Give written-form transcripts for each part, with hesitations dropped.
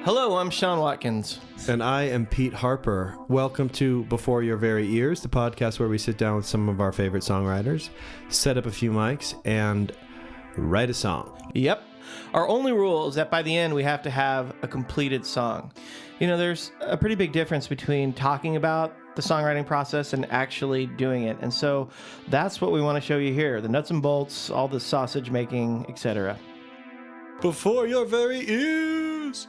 Hello, I'm Sean Watkins. And I am Pete Harper. Welcome to Before Your Very Ears, the podcast where we sit down with some of our favorite songwriters, set up a few mics, and write a song. Yep. Our only rule is that by the end, we have to have a completed song. You know, there's a pretty big difference between talking about the songwriting process and actually doing it. And so that's what we want to show you here. The nuts and bolts, all the sausage making, etc. Before Your Very Ears!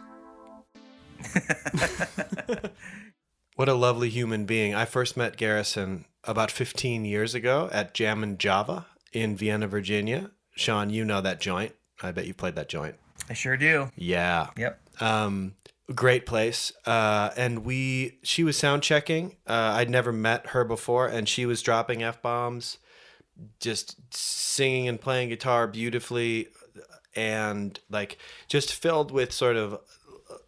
What a lovely human being. I first met Garrison about 15 years ago at Jammin' Java in Vienna, Virginia. Sean, you know that joint. I bet you played that joint. I sure do. Yeah. Yep. Great place. And she was sound checking. I'd never met her before, and she was dropping F-bombs, just singing and playing guitar beautifully, and like just filled with sort of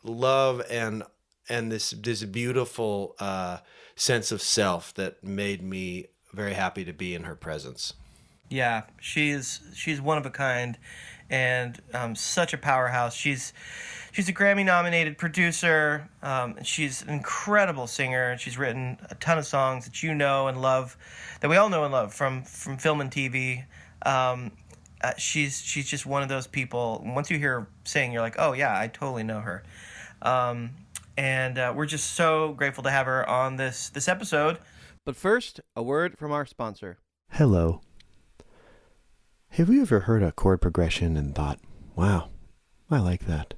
love and this beautiful sense of self that made me very happy to be in her presence. Yeah, she's one of a kind, and such a powerhouse. She's a Grammy-nominated producer. She's an incredible singer. She's written a ton of songs that you know and love, that we all know and love from film and TV. She's just one of those people. Once you hear her sing, you're like, oh yeah, I totally know her. And we're just so grateful to have her on this episode. But first, a word from our sponsor. Hello. Have you ever heard a chord progression and thought, wow, I like that?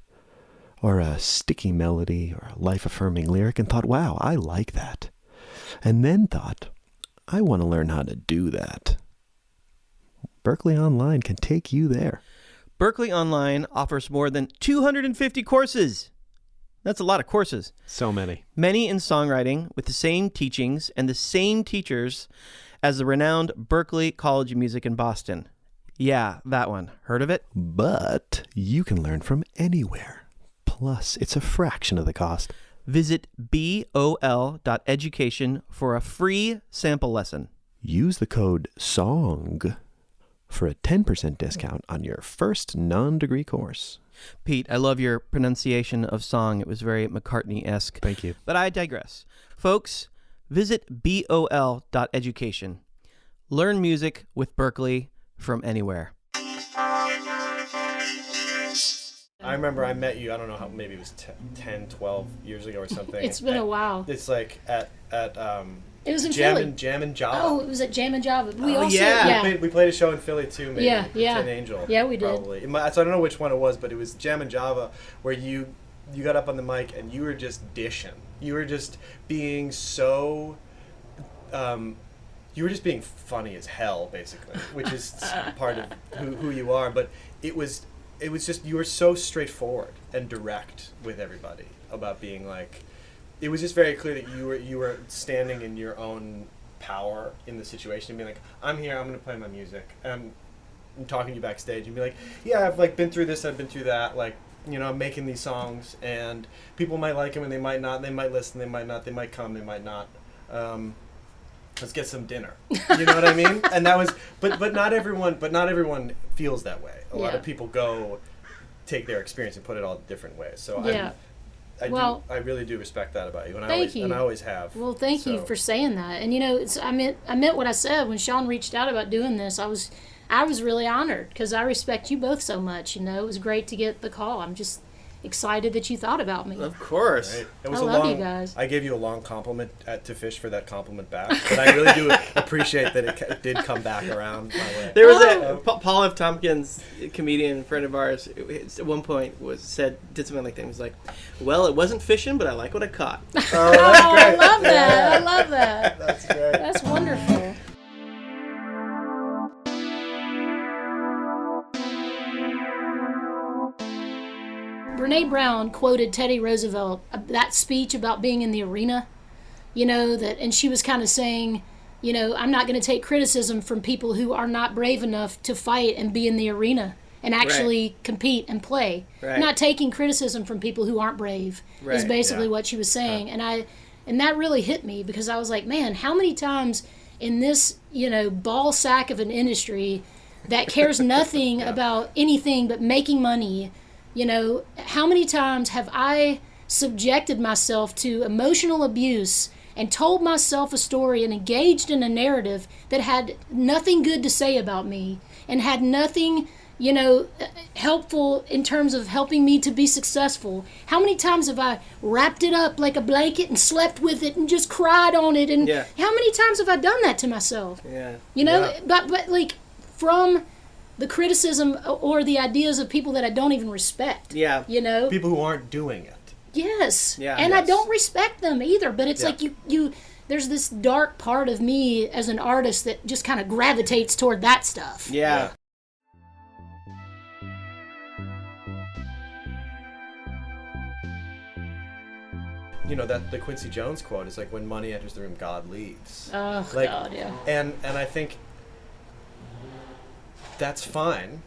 Or a sticky melody or a life-affirming lyric and thought, wow, I like that. And then thought, I want to learn how to do that. Berklee Online can take you there. Berklee Online offers more than 250 courses. That's a lot of courses. So many. Many in songwriting with the same teachings and the same teachers as the renowned Berklee College of Music in Boston. Yeah, that one. Heard of it? But you can learn from anywhere. Plus, it's a fraction of the cost. Visit bol.education for a free sample lesson. Use the code SONG for a 10% discount on your first non-degree course. Pete, I love your pronunciation of song. It was very McCartney-esque. Thank you. But I digress. Folks, visit bol.education. Learn music with Berklee from anywhere. I remember I met you, I don't know how, maybe it was 10, 12 years ago or something. It's been a while. It's like at it was in Philly. Jammin' Java. Oh, it was at Jammin' Java. We We played a show in Philly too, maybe. Yeah. Tin Angel. Yeah, we did. Probably. So I don't know which one it was, but it was Jammin' Java where you got up on the mic and you were just dishing. You were just being so you were just being funny as hell, basically, which is part of who you are. But it was just, you were so straightforward and direct with everybody about being like, it was just very clear that you were standing in your own power in the situation and being like, I'm here, I'm going to play my music. And I'm talking to you backstage and be like, yeah, I've like been through this, I've been through that, like, you know, I'm making these songs and people might like them and they might not, they might listen, they might not, they might come, they might not. Let's get some dinner. You know what I mean? And that was, but not everyone feels that way. A lot of people go take their experience and put it all different ways. So I really do respect that about you, and I always have. Well, thank you for saying that. And you know, I meant what I said when Sean reached out about doing this. I was really honored because I respect you both so much. You know, it was great to get the call. I'm just excited that you thought about me. Of course. Right. I love you guys. I gave you a long compliment to Fish for that compliment back, but I really do appreciate that it did come back around my way. There was Paul F. Tompkins, a comedian friend of ours, at one point did something like that. He was like, well, it wasn't fishing, but I like what I caught. Oh, that's great. I love that. I love that. That's great. That's wonderful. Brene Brown quoted Teddy Roosevelt, that speech about being in the arena, you know, and she was kind of saying, you know, I'm not going to take criticism from people who are not brave enough to fight and be in the arena and actually compete and play. Right. Not taking criticism from people who aren't brave is basically what she was saying. And that really hit me because I was like, man, how many times in this, you know, ballsack of an industry that cares nothing about anything but making money, You know, how many times have I subjected myself to emotional abuse and told myself a story and engaged in a narrative that had nothing good to say about me and had nothing, you know, helpful in terms of helping me to be successful? How many times have I wrapped it up like a blanket and slept with it and just cried on it? And how many times have I done that to myself? Yeah. You know, but like from the criticism or the ideas of people that I don't even respect. Yeah. You know? People who aren't doing it. Yes. Yeah. And I don't respect them either, but it's like you there's this dark part of me as an artist that just kind of gravitates toward that stuff. Yeah. You know, that the Quincy Jones quote is like, when money enters the room, God leaves. Oh, like, God, yeah. And I think that's fine,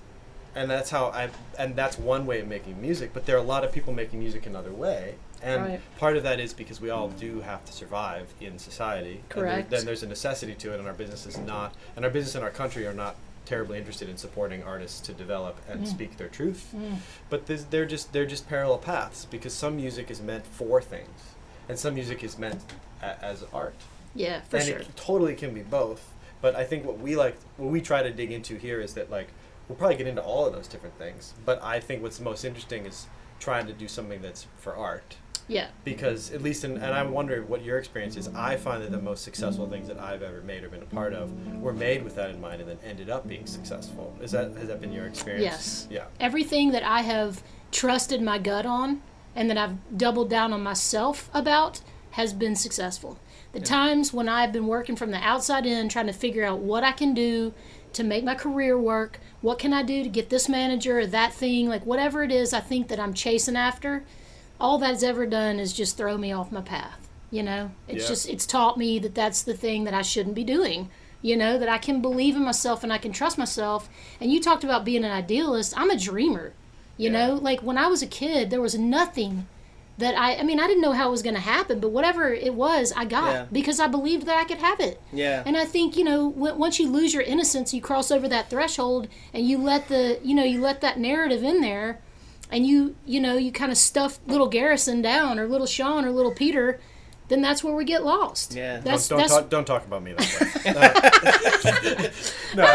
and that's that's one way of making music. But there are a lot of people making music another way, and part of that is because we all do have to survive in society. Correct. And then there's a necessity to it, and our business is not, and our business and our country are not terribly interested in supporting artists to develop and speak their truth. But they're just parallel paths, because some music is meant for things, and some music is meant as art. Yeah, for sure. And it totally can be both. But I think what we try to dig into here is that, like, we'll probably get into all of those different things. But I think what's most interesting is trying to do something that's for art. Yeah. Because at least, and I'm wondering what your experience is. I find that the most successful things that I've ever made or been a part of were made with that in mind, and then ended up being successful. Has that been your experience? Yes. Yeah. Everything that I have trusted my gut on and that I've doubled down on myself about has been successful. The times when I've been working from the outside in, trying to figure out what I can do to make my career work, what can I do to get this manager or that thing, like whatever it is I think that I'm chasing after, all that's ever done is just throw me off my path. You know, it's taught me that that's the thing that I shouldn't be doing. You know, that I can believe in myself and I can trust myself. And you talked about being an idealist. I'm a dreamer. You know, like when I was a kid, there was nothing that I mean, I didn't know how it was going to happen, but whatever it was, I got because I believed that I could have it. Yeah. And I think, you know, once you lose your innocence, you cross over that threshold and you let you let that narrative in there, and you kind of stuff little Garrison down, or little Sean or little Peter, then that's where we get lost. Yeah. Don't talk about me that way.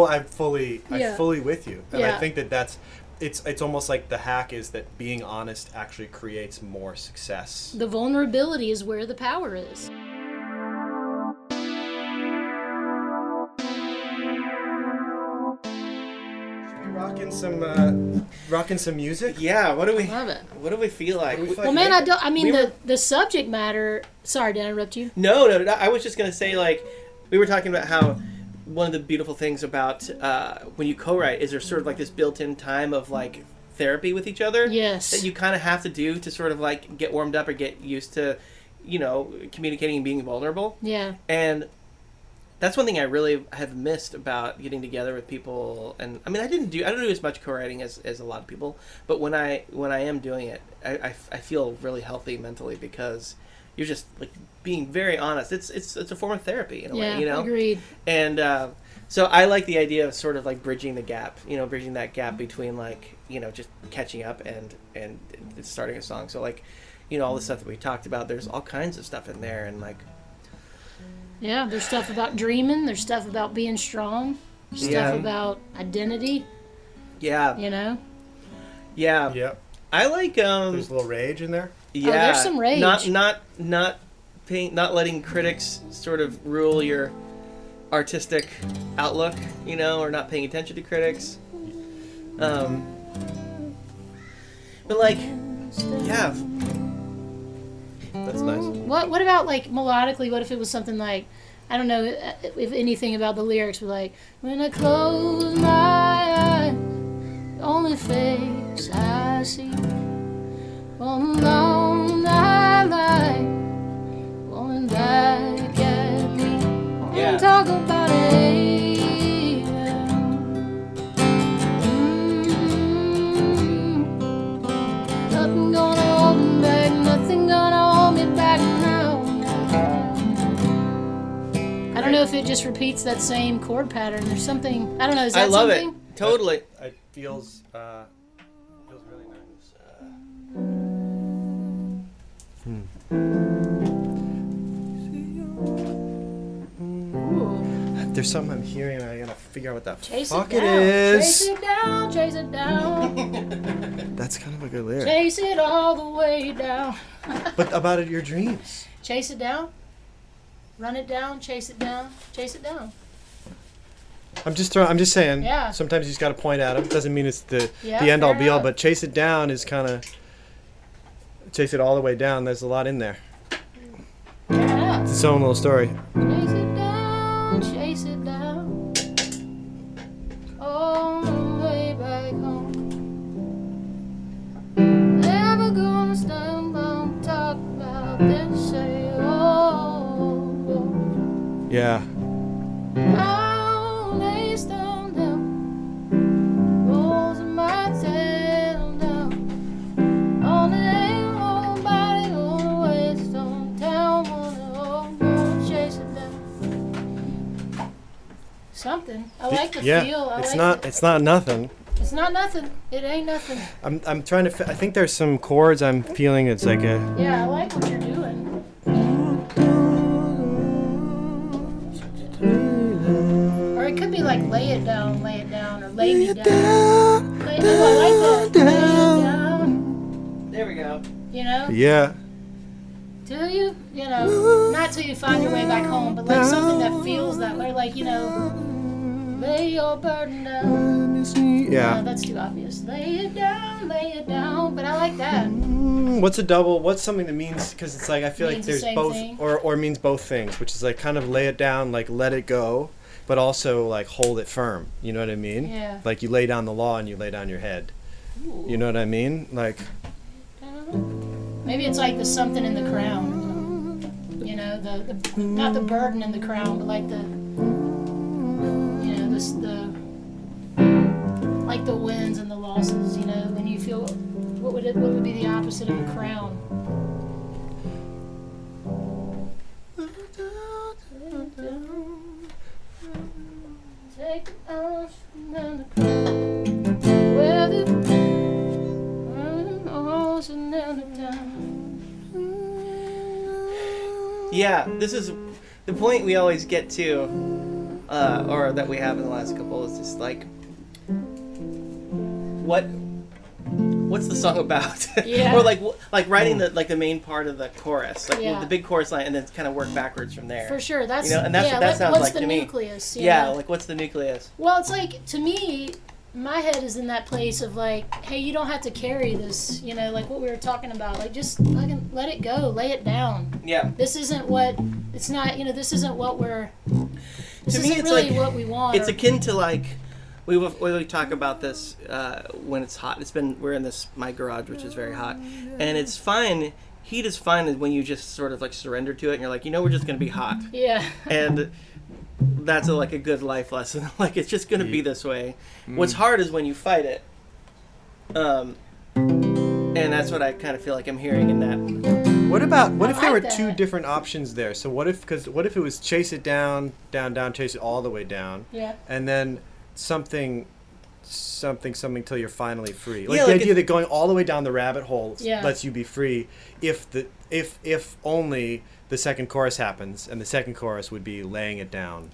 I'm fully with you, and I think that's. It's almost like the hack is that being honest actually creates more success. The vulnerability is where the power is. Rocking some music. Yeah. What do we Love it. What do we feel like? Well, man, the subject matter. Sorry, did I interrupt you? No. I was just gonna say, like, we were talking about how one of the beautiful things about when you co-write is there's sort of like this built-in time of like therapy with each other. Yes. That you kind of have to do to sort of like get warmed up or get used to, you know, communicating and being vulnerable. Yeah. And that's one thing I really have missed about getting together with people. And I mean, I don't do as much co-writing as a lot of people, but when I am doing it, I feel really healthy mentally, because you're just like being very honest. It's a form of therapy in a way, you know? Agreed. And so I like the idea of sort of like bridging that gap between, like, you know, just catching up and starting a song. So, like, you know, all the stuff that we talked about, there's all kinds of stuff in there, and like, yeah, there's stuff about dreaming, there's stuff about being strong, there's stuff about identity. Yeah. You know? Yeah. Yeah. I like there's a little rage in there. Yeah. There's some rage. Not letting critics sort of rule your artistic outlook, you know, or not paying attention to critics. But like, yeah. That's nice. What about, like, melodically? What if it was something like, I don't know if anything about the lyrics, but like, when I close my eyes, the only face I see, all alone I lie, falling back at me. Yeah. Talk about it. Nothing gonna hold me back, nothing gonna hold me back now. I don't know if it just repeats that same chord pattern or something. I don't know. Is that I love something? it. Totally. It feels feels really nice. There's something I'm hearing, and I gotta figure out what that Chase fuck it it down. is. Chase it down. Chase it down. That's kind of a good lyric. Chase it all the way down. But about your dreams. Chase it down. Run it down. Chase it down. Chase it down. I'm just saying. Yeah. Sometimes you just gotta point at them. Doesn't mean it's the Yeah, end all fair be all. enough. But chase it down is kind of chase it all the way down. There's a lot in there. Yeah. It's its own little story. Chase it down. Chase it down. All the way back home. Never gonna stand and talk about this. Say, oh. Yeah. I'll lay stone down, rolls in my tail down. On the ain't nobody gonna waste on town, gonna chase it down. Something. I like the feel. I it's like not. it. It's not nothing. It's not nothing. It ain't nothing. I'm trying to. I think there's some chords I'm feeling. It's like a. Yeah, I like what you're doing. Or it could be like lay it down, or lay me down. I like that. Lay it down. There we go. You know? Yeah. Till you know, not till you find your way back home, but like something that feels that way, like, you know, lay your burden down. No, Yeah. that's too obvious. Lay it down, but I like that. What's a double? What's something that means? Because it's like I feel like Means the there's same both, thing. or means both things, which is like kind of lay it down, like let it go, but also like hold it firm. You know what I mean? Yeah. Like you lay down the law and you lay down your head. You know what I mean? Like. Maybe it's like the something in the crown. You know, the not the burden in the crown, but like the, you know, like the wins and the losses. You know, when you feel, what would be the opposite of a crown? Take the off and the crown. Where the and then the down. Yeah, this is the point we always get to, or that we have in the last couple, is just like, what's the song about? Yeah. Or like writing the main part of the chorus, like Yeah. the big chorus line, and then kind of work backwards from there. For sure, that's You know, and that's yeah. what that sounds what's like the to me. nucleus? Yeah, like what's the nucleus? Well, it's like, to me, my head is in that place of like, hey, you don't have to carry this. You know, like what we were talking about. Like, just fucking let it go, lay it down. Yeah. This isn't what. It's not. You know, this isn't what we're. This To me, isn't it's really like- what we want. It's or- akin to like we talk about this when it's hot. We're in my garage, which is very hot, and it's fine. Heat is fine when you just sort of like surrender to it, and you're like, we're just gonna be hot, Yeah. and that's like a good life lesson. Like it's just gonna be this way. What's hard is when you fight it, and that's what I kind of feel like I'm hearing in that. What if there were like two that. different options there? So what if it was chase it down, chase it all the way down, Yeah. and then something till you're finally free. Like Yeah, the like idea that going all the way down the rabbit hole Yeah. lets you be free if only the second chorus happens, and the second chorus would be laying it down.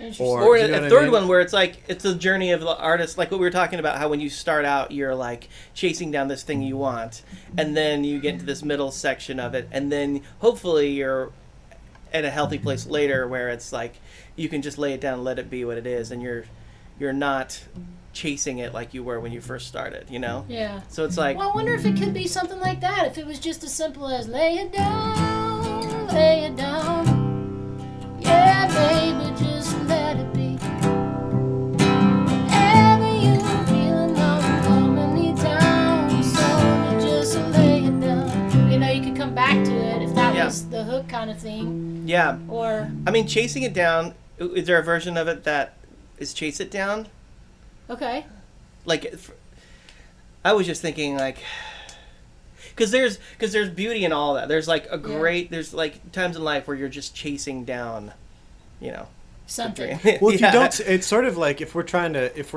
Interesting. Or do you know a what I third mean? one where it's like it's a journey of the artist, like what we were talking about, how when you start out you're like chasing down this thing you want, and then you get into this middle section of it, and then hopefully you're at a healthy place later where it's like you can just lay it down and let it be what it is, and you're not chasing it like you were when you first started, Yeah. So it's like, Well, I wonder if it could be something like that. If it was just as simple as lay it down, lay it down. Yeah, baby, just let it be. Whatever you're feeling, I'm coming down. So just lay it down. You could come back to it if that Yeah. was the hook kind of thing. yeah. Or, I mean, chasing it down, is there a version of it that is chase it down? okay. Like, I was just thinking, like, because there's beauty in all that. There's like there's like times in life where you're just chasing down, the Something. dream. Well, if Yeah. you don't, it's sort of like if we're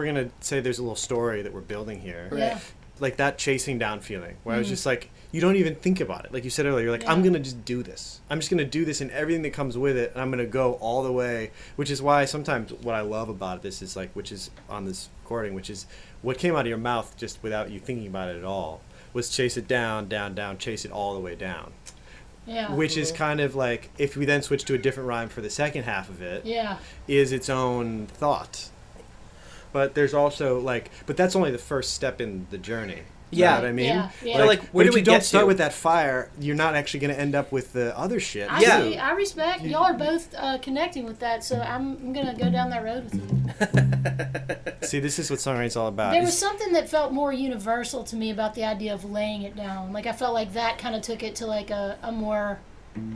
gonna say there's a little story that we're building here. Yeah. like that chasing down feeling where I was just like, you don't even think about it. Like you said earlier, you're like, I'm going to just do this. I'm just going to do this and everything that comes with it. And I'm going to go all the way, which is why sometimes what I love about this is like, which is on this recording, which is what came out of your mouth just without you thinking about it at all, was chase it down, down, down, chase it all the way down. Yeah. Which is kind of like, if we then switch to a different rhyme for the second half of it, Yeah. is its own thought. But there's also like, but that's only the first step in the journey. You know what I mean? Yeah, yeah. So, like, where but if do we you don't get start to? with that fire, you're not actually going to end up with the other shit. I respect. Y'all are both connecting with that, so I'm going to go down that road with you. See, this is what songwriting's all about. There was something that felt more universal to me about the idea of laying it down. Like, I felt like that kind of took it to, like, a more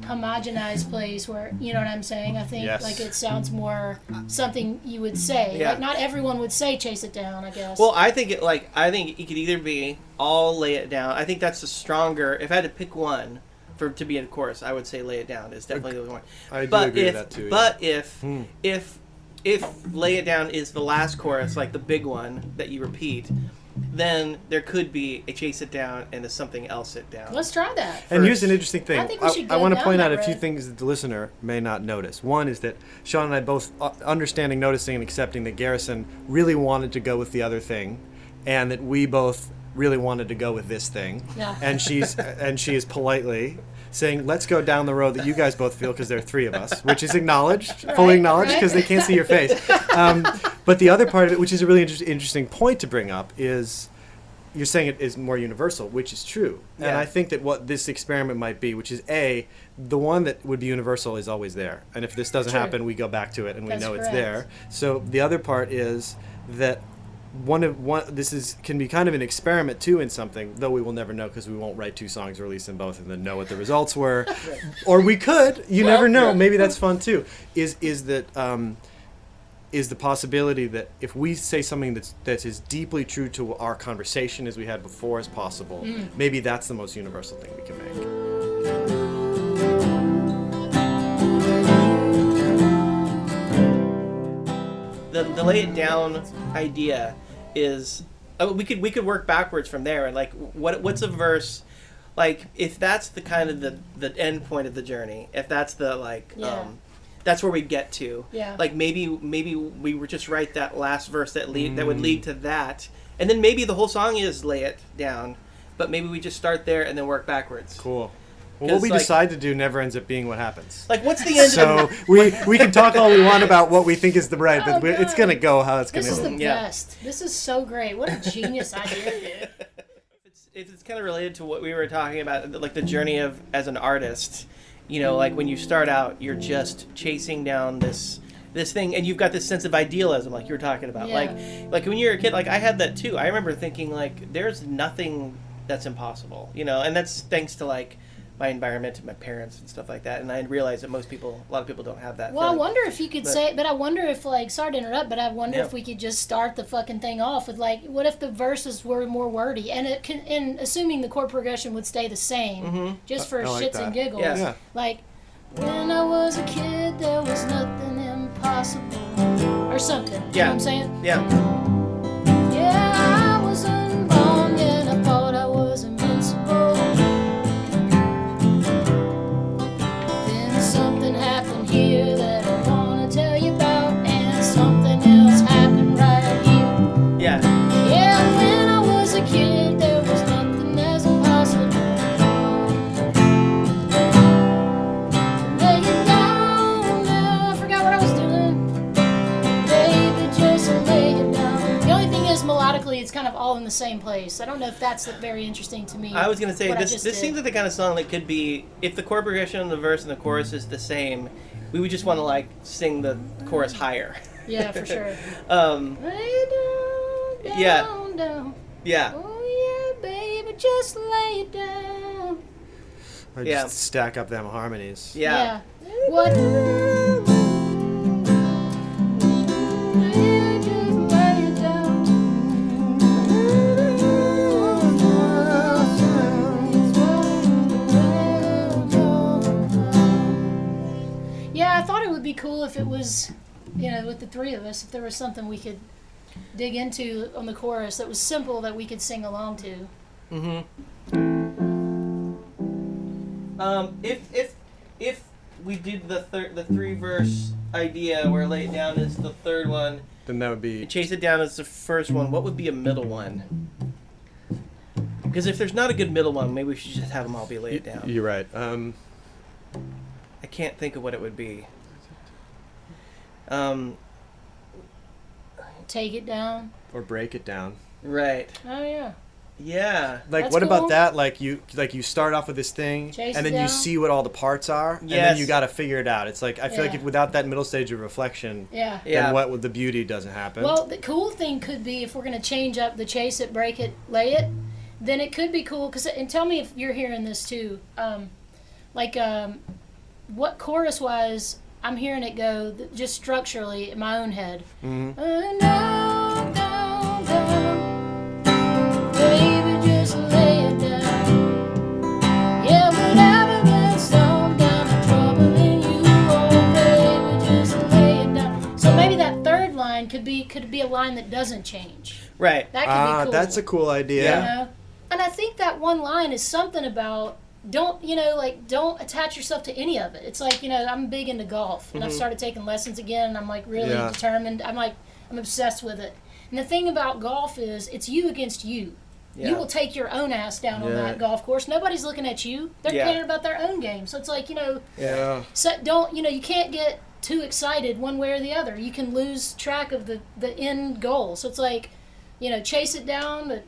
homogenized place where, you know what I'm saying? I think, Yes. like, it sounds more something you would say. Yeah. Like, not everyone would say chase it down, I guess. Well, I think it could either be all lay it down. I think that's the stronger. If I had to pick one to be in chorus, I would say lay it down is definitely the one. I do But agree if with that too. but if lay it down is the last chorus, like the big one that you repeat, then there could be a chase it down and a something else it down. Let's try that. And here's an interesting thing. I think we should go want to down point out that a few road. things that the listener may not notice. One is that Sean and I both understanding, noticing, and accepting that Garrison really wanted to go with the other thing, and that we both really wanted to go with this thing. Yeah. And she is politely saying, let's go down the road that you guys both feel, because there are three of us, which is acknowledged, fully acknowledged, because they can't see your face. But the other part of it, which is a really interesting point to bring up, is you're saying it is more universal, which is true. And Yeah. I think that what this experiment might be, which is the one that would be universal is always there. And if this doesn't True. happen, we go back to it and That's we know correct. it's there. So the other part is that can be kind of an experiment too in something, though we will never know because we won't write two songs, release them both, and then know what the results were. Or we could. You never know. Maybe that's fun too. Is the possibility that if we say something that's as deeply true to our conversation as we had before as possible, maybe that's the most universal thing we can make. The lay it down idea is we could work backwards from there, and like what's a verse, like if that's the kind of the end point of the journey, if that's the that's where we get to. Yeah. Like maybe we were just write that last verse that would lead to that, and then maybe the whole song is lay it down, but maybe we just start there and then work backwards. Cool. Well, what we decide to do never ends up being what happens. Like what's the end? So we can talk all we want about what we think is the right, but it's gonna go how it's gonna. This is the go. best. This is so great. What a genius idea. If it's kind of related to what we were talking about, like the journey of as an artist, you know, like when you start out, you're just chasing down this thing, and you've got this sense of idealism, like you were talking about. Yeah. Like when you're a kid, like I had that too. I remember thinking like, there's nothing that's impossible, you know, and that's thanks to like my environment and my parents and stuff like that. And I realized that a lot of people don't have that. Well, feeling. I wonder if you could but I wonder if, like, sorry to interrupt, but I wonder Yeah. if we could just start the fucking thing off with, like, what if the verses were more wordy? And assuming the chord progression would stay the same, just for I like shits that. and giggles. Yeah. Yeah. Like, when I was a kid, there was nothing impossible. Or something. You know Yeah. what I'm saying? Yeah. Yeah, I was unborn, yet I thought I was invincible. Then something happened here that I want to tell you about, and something else happened right here. Yeah. Yeah, when I was a kid, there was nothing as impossible. Lay it down now. I forgot what I was doing. Baby, just lay it down. The only thing is, melodically, it's kind of all in the same place. I don't know if that's very interesting to me. I was gonna say what I this just seems did. like the kind of song that could be, if the chord progression on the verse and the chorus is the same, we would just want to like sing the chorus higher. Yeah, for sure. Um, Lay it down, Yeah. down, down. yeah. Oh yeah, baby, just lay it down. Or Yeah. just stack up them harmonies. Yeah. What? Just lay it down. Yeah, I thought it would be cool if it was, you know, with the three of us, if there was something we could dig into on the chorus that was simple that we could sing along to. If we did the 3-verse idea where lay it down is the third one, Then that would be... chase it down as the first one, what would be a middle one? Because if there's not a good middle one, maybe we should just have them all be lay it down. You're right. I can't think of what it would be. Take it down. Or break it down. Right. Oh yeah. Yeah. Like, That's what cool. about that? Like you start off with this thing, Chase and it then you down. see what all the parts are, and then Yes. you got to figure it out. It's like, I feel like Yeah. if without that middle stage of reflection, Yeah. Yeah. then what would the beauty doesn't happen. Well, the cool thing could be if we're going to change up the chase it, break it, lay it, then it could be cool. And tell me if you're hearing this too. What chorus wise, I'm hearing it go just structurally in my own head. Mm-hmm. Down, down, down, baby, just lay it down. Yeah, whatever gets thrown down, the trouble in you, oh baby, just lay it down. So maybe that third line could be a line that doesn't change. Right. That could be cool. That's a cool idea. Yeah. You know? And I think that one line is something about don't attach yourself to any of it. It's like, I'm big into golf and I've started taking lessons again and I'm like really Yeah. determined. I'm obsessed with it. And the thing about golf is it's you against you. Yeah. You will take your own ass down on Yeah. that golf course. Nobody's looking at you. They're Yeah. caring about their own game. So it's like, Yeah. so you can't get too excited one way or the other. You can lose track of the end goal. So it's like, chase it down, but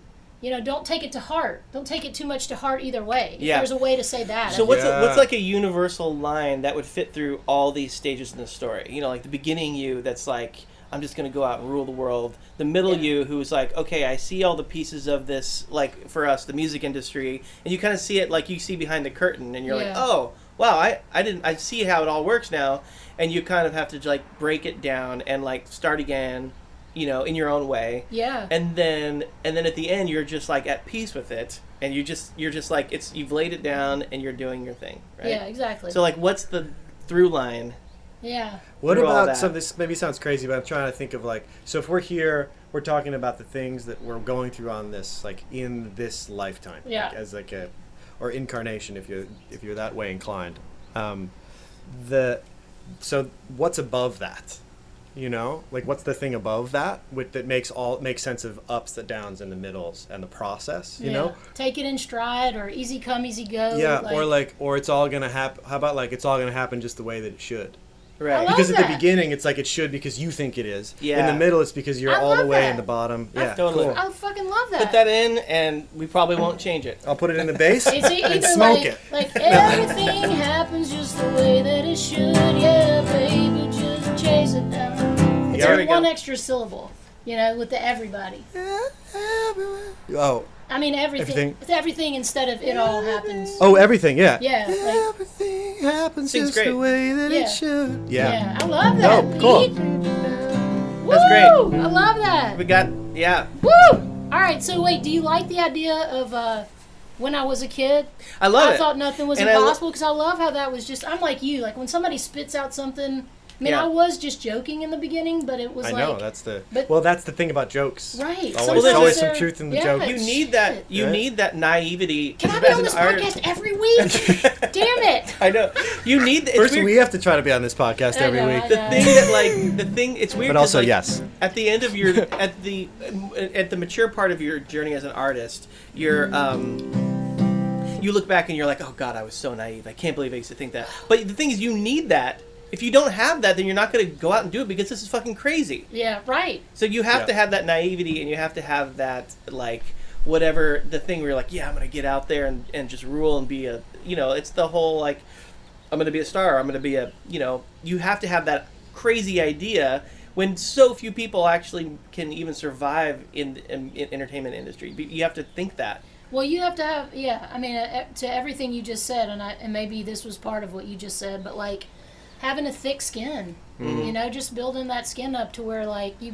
don't take it to heart. Don't take it too much to heart either way. Yeah. There's a way to say that. So what's Yeah. what's like a universal line that would fit through all these stages in the story? Like the beginning you that's like, I'm just going to go out and rule the world. The middle you who's like, okay, I see all the pieces of this, like for us, the music industry, and you kind of see it like you see behind the curtain, and you're like, Yeah. oh, wow, I see how it all works now, and you kind of have to like break it down and like start again, in your own way. Yeah. And then at the end you're just like at peace with it, and you're just like you've laid it down and you're doing your thing, right? Yeah, exactly. So like what's the through line? yeah. What through all about that. some? This maybe sounds crazy, but I'm trying to think of like. So if we're here, we're talking about the things that we're going through on this, like in this lifetime, Yeah. like, as like or incarnation, if you're that way inclined. So what's above that? Like what's the thing above that that makes sense of ups, the downs, and the middles, and the process. You know. Take it in stride, or easy come, easy go. Yeah, or it's all gonna happen. How about like it's all gonna happen just the way that it should? Right. I love Because at the that. beginning, it's like it should because you think it is. Yeah. In the middle, it's because you're I all the love way that. in the bottom. Yeah, totally. cool. I fucking love that. Put that in, and we probably won't change it. I'll put it in the bass It's either and smoke like, it. like everything happens just the way that it should. Yeah, baby, just chase it down. It's There like we one go. extra syllable, with the everybody. Oh, I mean everything. Everything. It's everything instead of it all happens. oh, everything. Yeah. Yeah, like, Everything happens Sings just great. the way that Yeah. it should. yeah, I love that. No, cool. Pete. That's great. Woo! I love that. We got Woo! All right, so wait, do you like the idea of when I was a kid? I love I it. thought nothing was And I lo- impossible because I love how that was just. I'm like you. Like when somebody spits out something. I mean, Yeah. I was just joking in the beginning, but it was I like. know that's the. but- Well, that's the thing about jokes. Right. Always, there's always a- some truth in the yeah. joke. You need that. Shit. You Right. need that naivety. Can I be as on an this artist. podcast every week? Damn it! I know. You need. It's First, weird. we have to try to be on this podcast I every know, week. I The know. thing that like the thing. It's weird. But 'cause, also, like, yes. At the end of your at the mature part of your journey as an artist, you're you look back and you're like, oh God, I was so naive. I can't believe I used to think that. But the thing is, you need that. If you don't have that, then you're not going to go out and do it because this is fucking crazy. Yeah. Right. So you have Yeah. to have that naivety, and you have to have that like whatever the thing where you're like, yeah, I'm going to get out there and just rule and be a it's the whole like I'm going to be a star. I'm going to be a you have to have that crazy idea when so few people actually can even survive in entertainment industry. You have to think that. Well, you have to have. Yeah. I mean, to everything you just said, and maybe this was part of what you just said, but like. Having a thick skin, just building that skin up to where like you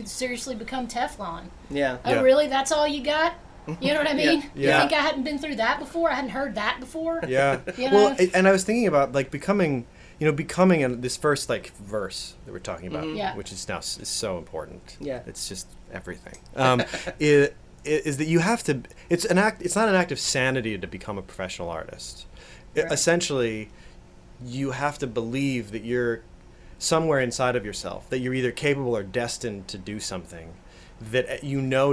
seriously become Teflon. Yeah. Oh, Yeah. really? That's all you got? You know what I mean? Yeah. You think I hadn't been through that before? I hadn't heard that before? Yeah. You Well, know? and I was thinking about like becoming becoming this first like verse that we're talking about, Yeah. which is now is so important. Yeah. It's just everything. Is that you have to? It's not an act of sanity to become a professional artist. Essentially, you have to believe that you're somewhere inside of yourself, that you're either capable or destined to do something that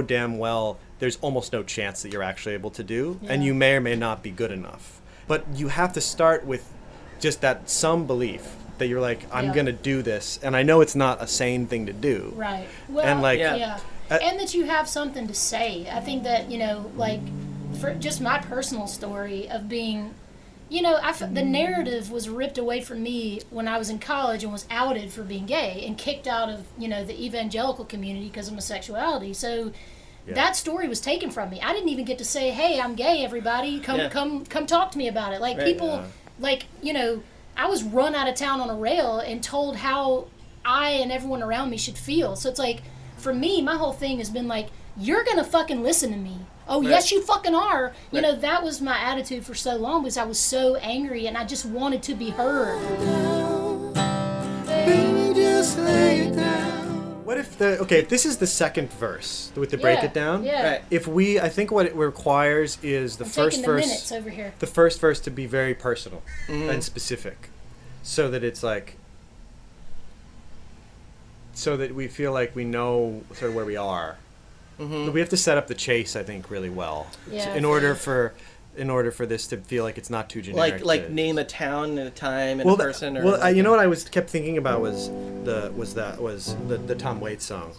damn well there's almost no chance that you're actually able to do, and you may or may not be good enough. But you have to start with just that some belief that you're like, I'm gonna do this, and I know it's not a sane thing to do. Right. Well, And like, and that you have something to say. I think that, like, for just my personal story of being, the narrative was ripped away from me when I was in college and was outed for being gay and kicked out of, the evangelical community because of my sexuality. So that story was taken from me. I didn't even get to say, hey, I'm gay, everybody. Come talk to me about it. Like, people, like, I was run out of town on a rail and told how I and everyone around me should feel. So it's like, for me, my whole thing has been like, you're going to fucking listen to me. Oh, yes, you fucking are. That was my attitude for so long because I was so angry and I just wanted to be heard. Baby, just lay it down. What if if this is the second verse with the break it down? Yeah. Right. I think what it requires is the first verse. Minutes over here. The first verse to be very personal and specific, so that it's like, so that we feel like we know sort of where we are. But we have to set up the chase, I think, really well. Yeah. In order for this to feel like it's not too generic. Like name a town and a time and a person. You know what I kept thinking about was the Tom Waits song.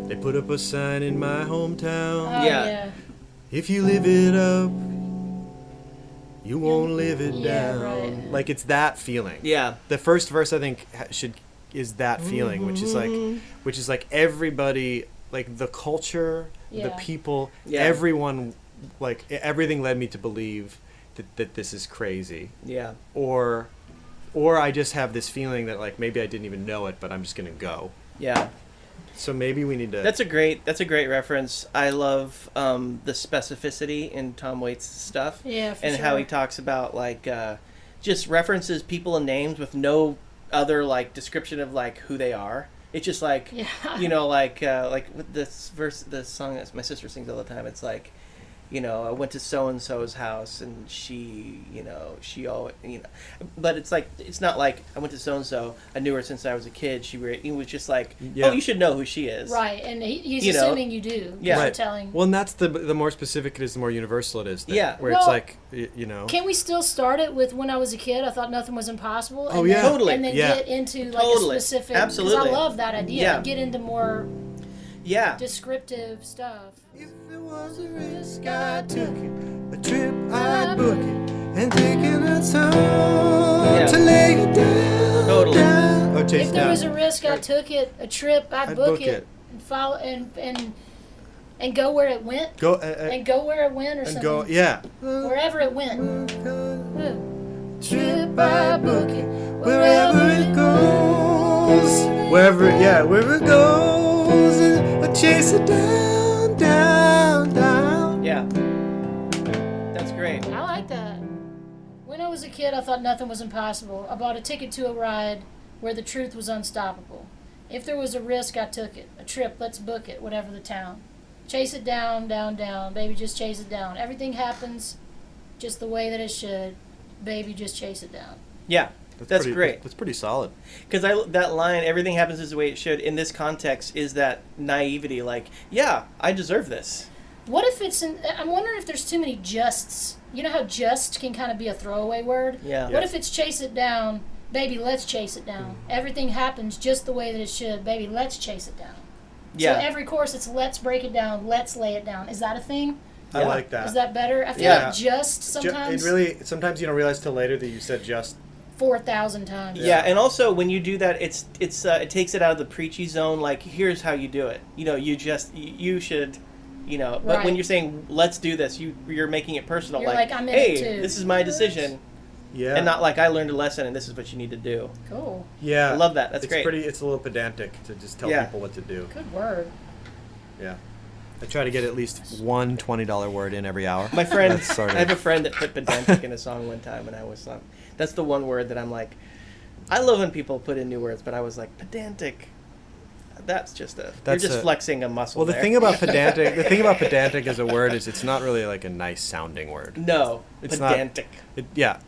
They put up a sign in my hometown. Oh, yeah. If you live it up, you won't live it down. Right. Like, it's that feeling. Yeah. The first verse, I think, is that feeling, which is like everybody, like the culture, the people, everyone, like everything led me to believe that this is crazy. Yeah. Or I just have this feeling that like maybe I didn't even know it, but I'm just gonna go. Yeah. So maybe we need to. That's a great reference. I love the specificity in Tom Waits' stuff. Yeah, for and sure. how he talks about like just references people and names with no other like description of like who they are. It's just like like with this verse, the song that my sister sings all the time. It's like, I went to so and so's house and she always, but it's like, it's not like I went to so and so. I knew her since I was a kid. It was just like, oh, you should know who she is. Right, and he's assuming you do. Yeah, you're right. telling. Well, and that's the more specific it is, the more universal it is. Where well, it's like, Can we still start it with when I was a kid? I thought nothing was impossible. Oh, yeah. Totally. And then get into like a specific. Absolutely. Because I love that idea. Yeah. Get into more Yeah. descriptive stuff. If it was a risk, I took it. A trip, I'd book it. And taking the time to lay it down. Totally. Down. Or chase If there down. was a risk, I took it. A trip, I'd book it. And follow and go where it went. Go And go where it went, or and something. go. Yeah. Wherever it went. Trip, I book it. Wherever it goes. Wherever it goes. And I chase it down, down, down. Yeah. That's great. I like that. When I was a kid, I thought nothing was impossible. I bought a ticket to a ride where the truth was unstoppable. If there was a risk, I took it. A trip, let's book it, whatever the town. Chase it down, down, down. Baby, just chase it down. Everything happens just the way that it should. Baby, just chase it down. Yeah. That's pretty, great. That's pretty solid. Because that line, everything happens as the way it should, in this context, is that naivety. Like, yeah, I deserve this. What if I'm wondering if there's too many justs. You know how just can kind of be a throwaway word? Yeah. What if it's chase it down, baby, let's chase it down. Everything happens just the way that it should, baby, let's chase it down. Yeah. So every course it's let's break it down, let's lay it down. Is that a thing? I Yeah. like that. Is that better? I feel Yeah. like just sometimes Sometimes you don't realize till later that you said just. 4,000 times. Yeah, and also when you do that, it takes it out of the preachy zone. Like, here's how you do it. You should, But when Right. you're saying let's do this, you're making it personal. You're like, I'm in hey, it too. this is my decision, Yeah. and not like I learned a lesson and this is what you need to do. Cool. Yeah. I love that. That's great. It's a little pedantic to just tell Yeah. people what to do. Good word. Yeah. I try to get at least one $20 word in every hour. My friend, That's sort of- I have a friend that put pedantic in a song one time, and I was that's the one word that I'm like, I love when people put in new words, but I was like, pedantic. That's just you're just flexing a muscle. Well, the there. thing about pedantic as a word is it's not really like a nice sounding word. No, it's pedantic. Yeah,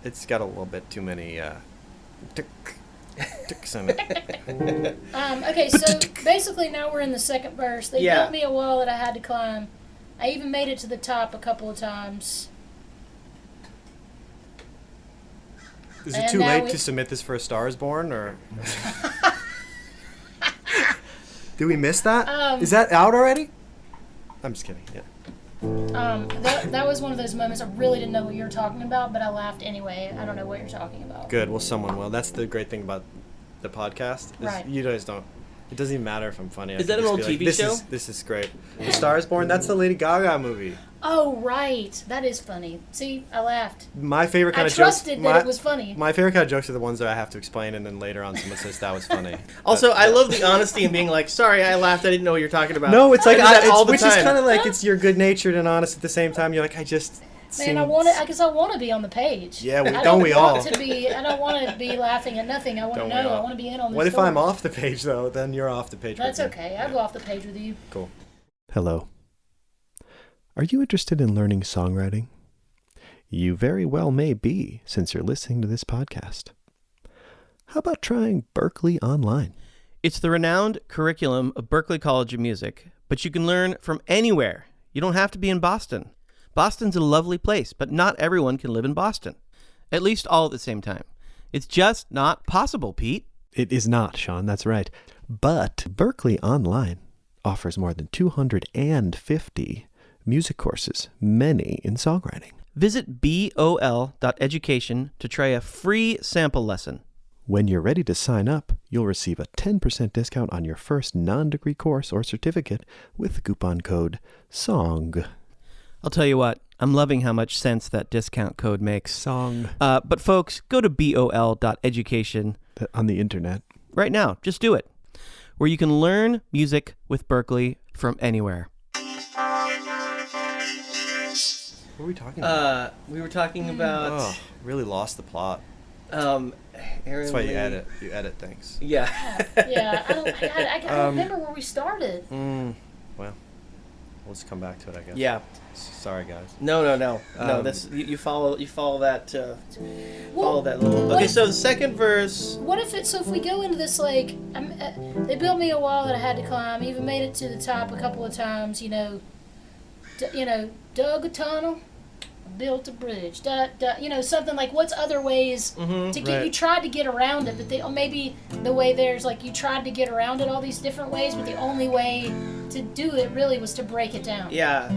it's got a little bit too many ticks in it. Okay, so basically now we're in the second verse. They built me a wall that I had to climb. I even made it to the top a couple of times. Is it too late to submit this for A Star Is Born, or did we miss that? Is that out already? I'm just kidding. Yeah. That was one of those moments I really didn't know what you were talking about, but I laughed anyway. I don't know what you're talking about. Good. Well, someone will. That's the great thing about the podcast. Right. You guys don't. It doesn't even matter if I'm funny. Is that an old TV show? This is great. A Star Is Born. That's the Lady Gaga movie. Oh, right. That is funny. See, I laughed. My favorite kind I of jokes. trusted that it was funny. My favorite kind of jokes are the ones that I have to explain, and then later on someone says that was funny. Also, I love the honesty and being like, sorry, I laughed. I didn't know what you're talking about. No, it's like all the which time. is kind of like it's you're good natured and honest at the same time. You're like, I just. Man, I want to be on the page. Yeah, I don't we all? I don't want to be laughing at nothing. I want to know. I want to be in on the What if story. I'm off the page though? Then you're off the page. That's okay. I'll go off the page with you. Cool. Hello. Are you interested in learning songwriting? You very well may be, since you're listening to this podcast. How about trying Berklee Online? It's the renowned curriculum of Berklee College of Music, but you can learn from anywhere. You don't have to be in Boston. Boston's a lovely place, but not everyone can live in Boston. At least all at the same time. It's just not possible, Pete. It is not, Sean, that's right. But Berklee Online offers more than 250 music courses, many in songwriting. Visit bol.education to try a free sample lesson. When you're ready to sign up, you'll receive a 10% discount on your first non-degree course or certificate with coupon code SONG. I'll tell you what, I'm loving how much sense that discount code makes. Song. But folks, go to bol.education. On the internet. Right now, just do it. Where you can learn music with Berklee from anywhere. What were we talking about? We were talking about... Oh, really lost the plot. Aaron That's why Lee. you edit things. Yeah. Yeah, I don't remember where we started. Well, we'll just come back to it, I guess. Yeah. Sorry, guys. No. This you follow that follow that little. Okay, so the second verse. What if if we go into this like they built me a wall that I had to climb, even made it to the top a couple of times, dug a tunnel, built a bridge, something like what's other ways to get right. You tried to get around it, but maybe the way there's like you tried to get around it all these different ways, but the only way to do it really was to break it down. Yeah.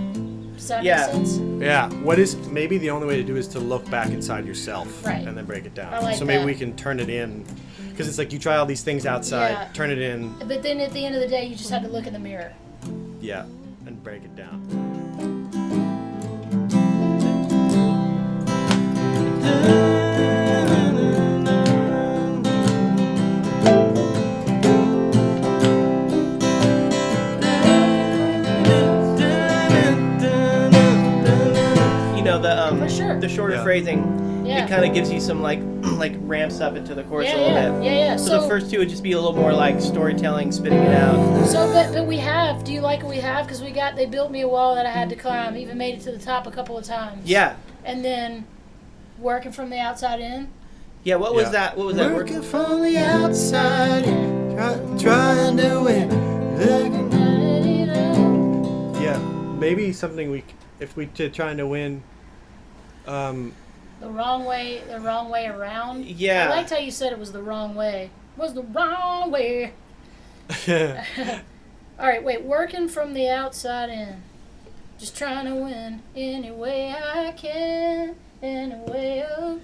Does that make sense? Yeah. What is maybe the only way to do is to look back inside yourself Right. and then break it down. I like so maybe that. we can turn it in, because it's like you try all these things outside, Yeah. turn it in, But then at the end of the day, you just had to look in the mirror. yeah, and break it down. For sure. The shorter Yeah. phrasing, Yeah. it kind of gives you some like ramps up into the chorus a little bit. Yeah. So the first two would just be a little more like storytelling, spitting it out. But we have. Do you like what we have? Because they built me a wall that I had to climb. Even made it to the top a couple of times. Yeah. And then working from the outside in. Yeah. What was Yeah. that? What was that? Working from the outside, trying to win. Yeah, maybe something if we did trying to win. The wrong way around. Yeah. I liked how you said it was the wrong way. It was the wrong way. All right, wait. Working from the outside in, just trying to win any way I can, any way up.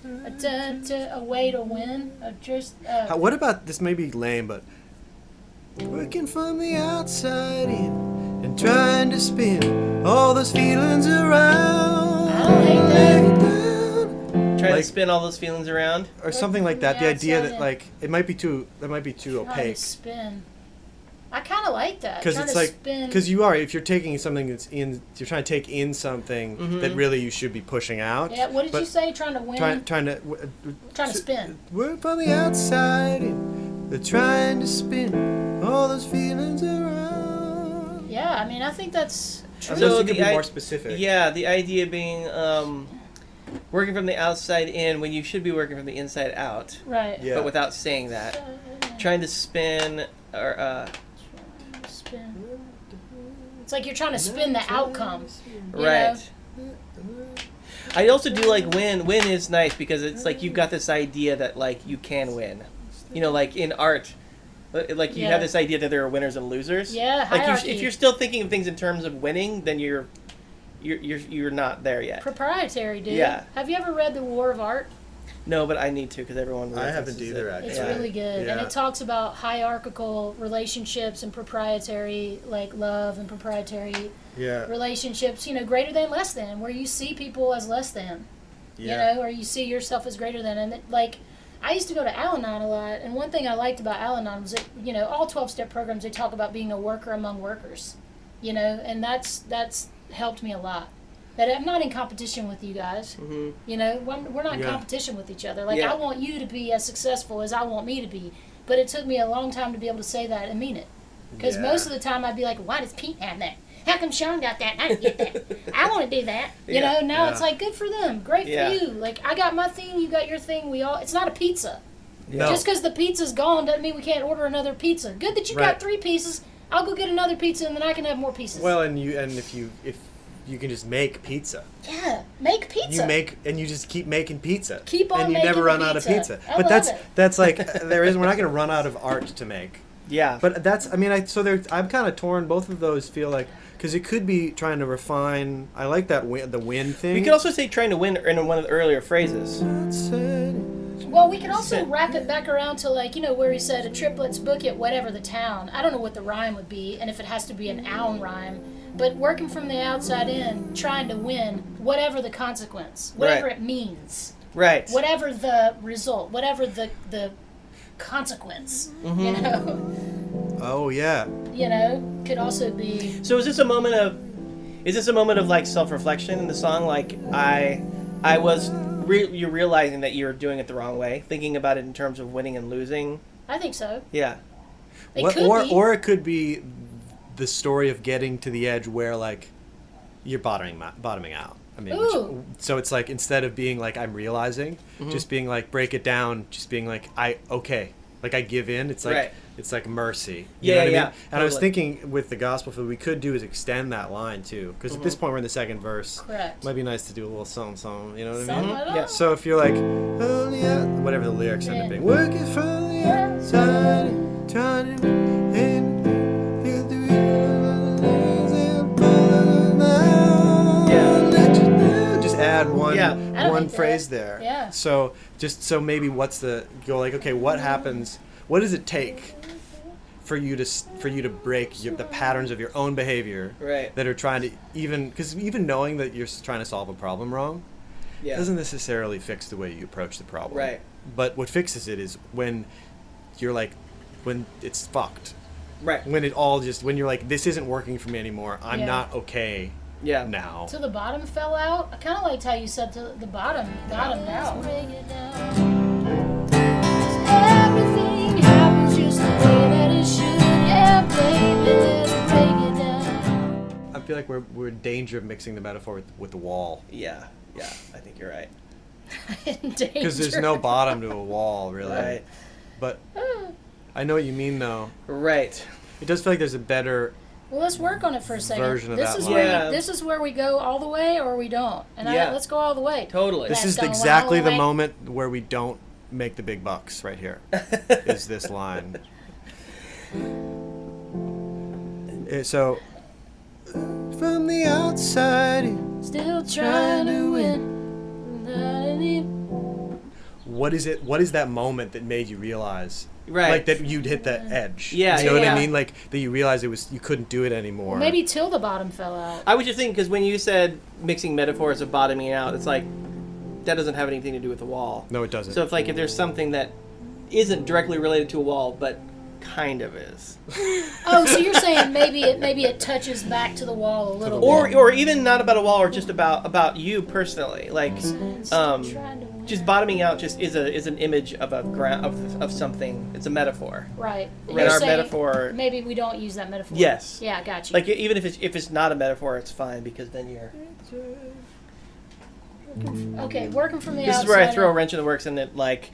A way to win. What about this? May be lame, but working from the outside in and trying to spin all those feelings around. I don't hate that. Trying Like- to spin all those feelings around. Or something like that. from The the idea outside that in. like it might be too Trying to opaque. spin. I kind of like that. Because Trying it's to like, spin. because you are, if you're taking something that's in, you're trying to take in something that really you should be pushing out. Yeah, what did but you say? Trying to win? Trying to Trying to spin. Work on the outside, they're trying to spin all those feelings around. Yeah, I mean, I think that's true. So you could be the more specific. Yeah, the idea being working from the outside in when you should be working from the inside out. Right. Yeah. But without saying that. Trying to spin or Spin. It's like you're trying to spin the outcome. You right. know? I also do like win. Win is nice because it's like you've got this idea that like you can win. You know, like in art, like you Yeah. have this idea that there are winners and losers. Yeah, Like hierarchy. if you're still thinking of things in terms of winning, then you're not there yet. Proprietary, dude. Yeah. Have you ever read The War of Art? No, but I need to because everyone. I haven't references either, it. actually. It's Yeah. really good, and Yeah. it talks about hierarchical relationships and proprietary, like love and proprietary Yeah. relationships. You know, greater than, less than, where you see people as less than. Yeah. You know, or you see yourself as greater than, and like. I used to go to Al-Anon a lot, and one thing I liked about Al-Anon was that, you know, all 12-step programs, they talk about being a worker among workers, you know, and that's helped me a lot. That I'm not in competition with you guys, you know, we're not in Yeah. competition with each other. Like, Yeah. I want you to be as successful as I want me to be, but it took me a long time to be able to say that and mean it. Because Yeah. most of the time I'd be like, why does Pete have that? How come Sean got that and I didn't get that? I want to do that. You Yeah. know, now Yeah. it's like, good for them. Great Yeah. for you. Like, I got my thing, you got your thing. It's not a pizza. No. Just because the pizza's gone doesn't mean we can't order another pizza. Good that you Right. got 3 pieces. I'll go get another pizza and then I can have more pieces. Well, and if you can just make pizza. yeah, make pizza. You just keep making pizza. Keep on and you making never run the out of pizza. pizza. I But love it. that's like we're not going to run out of art to make. Yeah. But I'm kind of torn. Both of those feel like, because it could be trying to refine. I like that the win thing. We could also say trying to win in one of the earlier phrases. Well, we can also wrap it back around to, like, you know, where he said a triplets book it, whatever the town. I don't know what the rhyme would be, and if it has to be an owl rhyme. But working from the outside in, trying to win, whatever the consequence, whatever Right. it means, Right. whatever the result, whatever the consequence, you know, Oh yeah. could also be. So is this a moment of like self-reflection in the song? Like you're realizing that you're doing it the wrong way, thinking about it in terms of winning and losing. I think so. Yeah. It What- could be. or it could be the story of getting to the edge where like you're bottoming out. I mean, Ooh. so it's like instead of being like I'm realizing, just being like break it down, just being like like I give in. It's like Right. it's like mercy. Yeah, know what yeah, I mean? And I was totally. thinking with the gospel, what we could do is extend that line too, because at this point we're in the second verse. Correct. Might be nice to do a little song. You know what I mean? Something like that. Yeah. So if you're like, oh, yeah, whatever the lyrics end up Yeah. being, working from the outside, trying to just add one Yeah. I don't one hate that. phrase there. Yeah. So maybe go like, okay, what happens? What does it take for you to break the patterns of your own behavior Right. that are trying to because even knowing that you're trying to solve a problem wrong Yeah. doesn't necessarily fix the way you approach the problem. Right. But what fixes it is when you're like, when it's fucked. Right. When when you're like, this isn't working for me anymore. I'm Yeah. not okay Yeah. now. Till the bottom fell out. I kind of liked how you said to the bottomed out. Break it down. 'Cause everything happens just the way that it should. Yeah, baby, let's break it down. I feel like we're in danger of mixing the metaphor with the wall. Yeah. Yeah. I think you're right. Because there's no bottom to a wall, really. Right. But I know what you mean, though. Right. It does feel like there's a better... Well, let's work on it for a second. Version of this that is line. where Yeah. this is where we go all the way, or we don't. And Yeah. let's go all the way. Totally. This Let's is go exactly all the way. moment where we don't make the big bucks right here. Is this line. So... From the outside... Still trying to win. What is it? What is that moment that made you realize, Right. like that you'd hit that edge? Yeah, you know what yeah. I mean. Like that you realized you couldn't do it anymore. Well, maybe till the bottom fell out. I was just thinking because when you said mixing metaphors of bottoming out, it's like that doesn't have anything to do with the wall. No, it doesn't. So if there's something that isn't directly related to a wall, but kind of is. Oh, so you're saying maybe it touches back to the wall a little bit. Or even not about a wall, or just about you personally, like just bottoming out just is an image of a ground of something. It's a metaphor. Right. And Right, you're our saying metaphor. Maybe we don't use that metaphor. Yes. Yeah, I got you. Like even if it's not a metaphor, it's fine because then you're. Okay, working from the This outside. is where I throw a wrench in the works, and that like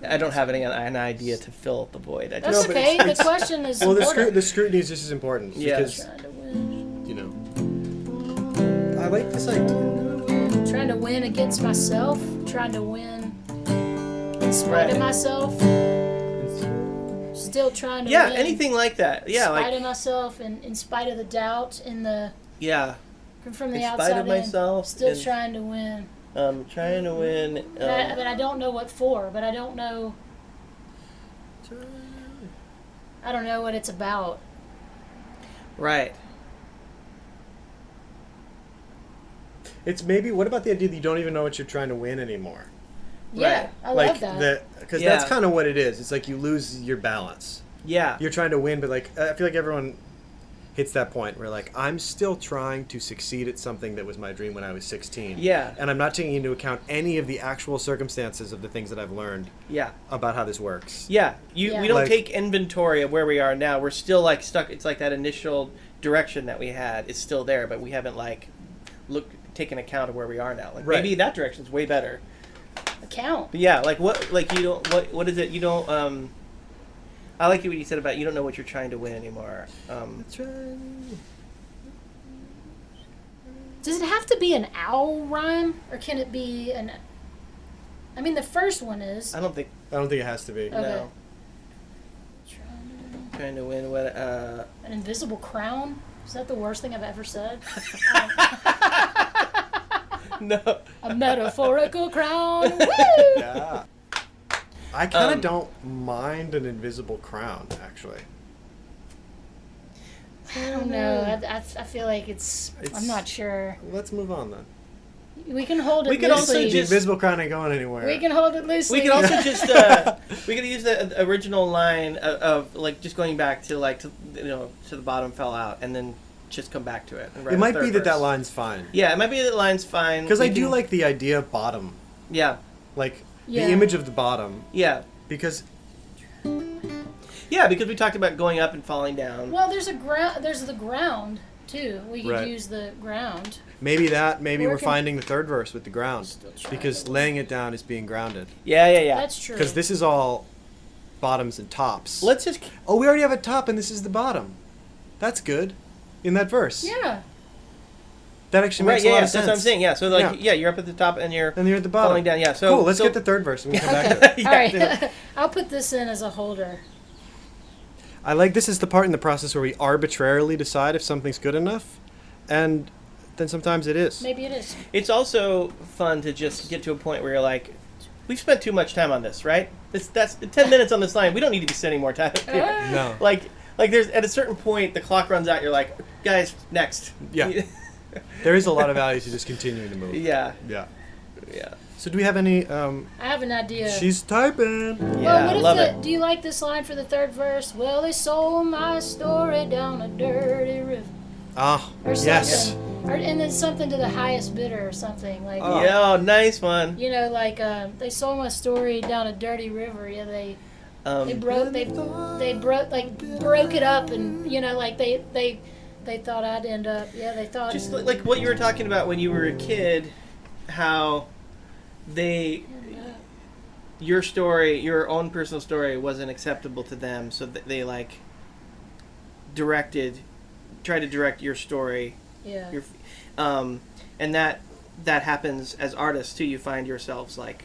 I don't have an idea to fill the void. I That's just, but okay. it's- The question is Well, important. the scrutiny is just as important. Yeah. Because, Trying to win. you know, I like this idea. Trying to win against myself. Trying to win in spite of Right. myself. Still trying to yeah, win. anything like that. Yeah, in spite like of myself, and in spite of the doubt, and the yeah. from the In outside spite of in, myself, still and- trying to win. Trying to win. But I don't know what for. But I don't know. I don't know what it's about. Right. It's maybe, what about the idea that you don't even know what you're trying to win anymore? Yeah, Right. I Like, love that. because Yeah. that's kind of what it is. It's like you lose your balance. Yeah. You're trying to win, but like, I feel like everyone hits that point where like, I'm still trying to succeed at something that was my dream when I was 16. Yeah. And I'm not taking into account any of the actual circumstances of the things that I've learned Yeah. about how this works. Yeah. Yeah. We don't Like- take inventory of where we are now. We're still like stuck. It's like that initial direction that we had is still there, but we haven't like taken account of where we are now. Like Right. maybe that direction's way better. Account. But yeah, like what you don't what is it? You don't I like what you said about you don't know what you're trying to win anymore. Does it have to be an owl rhyme, or can it be an? I mean, the first one is. I don't think I don't think it has to be. Okay. no. Trying to win what An invisible crown. Is that the worst thing I've ever said? no. A metaphorical crown. Woo! Yeah. I kind of Um, don't mind an invisible crown, actually. I don't know. I feel like it's. I'm not sure. Let's move on then. We can hold it We can also loosely. The invisible crown ain't going anywhere. We can hold it loosely. We can also just we could use the original line of like just going back to like to the bottom fell out and then just come back to it. And write It a might third be that verse. line's fine. Yeah, it might be that line's fine Because We I do can- like the idea of bottom. Yeah, Like, Yeah. the image of the bottom. yeah, Because, yeah. Because we talked about going up and falling down. Well, there's a ground. There's the ground too. We could Right. use the ground. maybe we're Working- finding the third verse with the ground. Still trying Because to- laying it down is being grounded. Yeah. That's true. Because this is all bottoms and tops. Let's just Oh, we already have a top and this is the bottom. That's good. In that verse. Yeah. That actually right. makes Yeah, a lot yeah. of That's sense. what I'm saying. Yeah. So like, Yeah. yeah, you're up at the top and you're And you're at the bottom. falling down. Yeah. So Cool, let's so, get the third verse and we can come back to it. All right. I'll put this in as a holder. I like this is the part in the process where we arbitrarily decide if something's good enough, and then sometimes it is. Maybe it is. It's also fun to just get to a point where you're like, we've spent too much time on this, right? That's 10 minutes on this line. We don't need to be spending more time here. No. Like there's at a certain point the clock runs out. You're like, guys, next. Yeah. There is a lot of value to just continuing to move. yeah. Yeah. Yeah. So do we have any? I have an idea. She's typing. Yeah. Well, what I if love it. Do you like this line for the third verse? Well, they sold my story down a dirty river. Ah, Or something. yes. Or, and then something to the highest bidder or something. Like, Oh. Yeah. Oh, nice one. you know, like they sold my story down a dirty river. Yeah, they broke it up, and you know, like they thought I'd end up. Yeah, they thought. Just like what you were talking about when you were a kid, how your story, your own personal story, wasn't acceptable to them, so they like tried to direct your story. Yeah. And that happens as artists too. You find yourselves like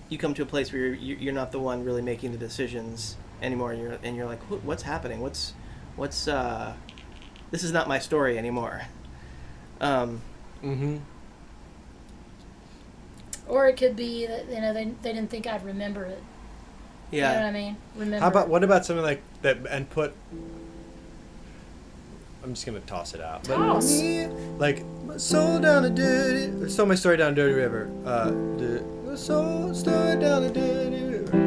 you come to a place where you're not the one really making the decisions anymore. And you're like, what's happening? What's this is not my story anymore. Mm-hmm. Or it could be that they didn't think I'd remember it. Yeah. You know what I mean? Remember. What about something like that and put? I'm just gonna toss it out. But, Toss. like sold down a dirty, sold my story down a dirty river. Sold story down a dirty river.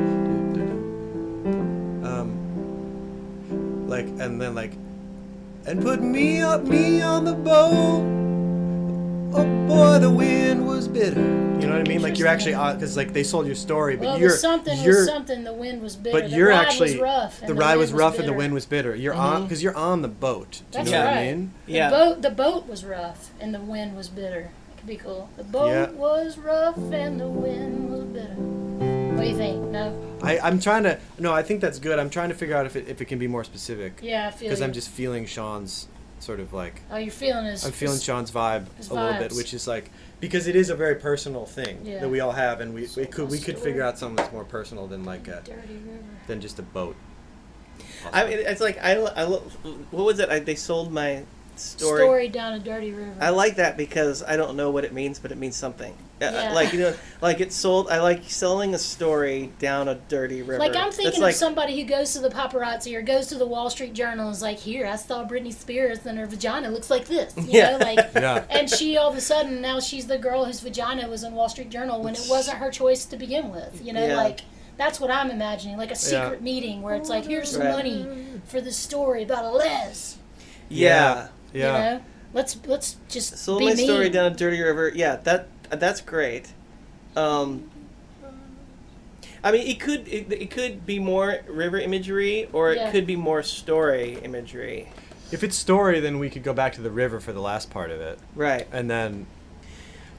like, and then like, and put me on the boat. Oh boy, the wind was bitter. You know what I mean? Like you're actually because like they sold your story, but Well, you're the something was something. The wind was bitter. but the you're ride actually was rough. And the ride was rough and the bitter. wind was bitter. You're on because you're on the boat. Do you That's know what right. I mean? Yeah. The boat was rough and the wind was bitter. It could be cool. The boat Yeah. was rough and the wind was bitter. What do you think? No? I'm trying to no. I think that's good. I'm trying to figure out if it can be more specific. Yeah, I feel Because you. I'm just feeling Sean's sort of like Oh, you're feeling his. I'm feeling Sean's vibe his a little bit, vibes. which is like because it is a very personal thing Yeah. that we all have, and we could story. figure out something that's more personal than like a Dirty river. than just a boat. I mean, it's like what was it? They sold my Story down a dirty river. I like that because I don't know what it means, but it means something. Yeah. Like like it's sold. I like selling a story down a dirty river. Like I'm thinking That's of somebody who goes to the paparazzi or goes to the Wall Street Journal and is like, "Here, I saw Britney Spears and her vagina looks like this," you know, like. Yeah. And she all of a sudden now she's the girl whose vagina was in Wall Street Journal when it wasn't her choice to begin with. You know, Yeah. like that's what I'm imagining, like a secret meeting where it's like, "Here's some Right. money for this story about a les." Yeah. Yeah. You know, let's just Sold be my mean. story down a dirty river. Yeah, that's great. I mean, it could be more river imagery, or it Yeah. could be more story imagery. If it's story, then we could go back to the river for the last part of it, Right. and then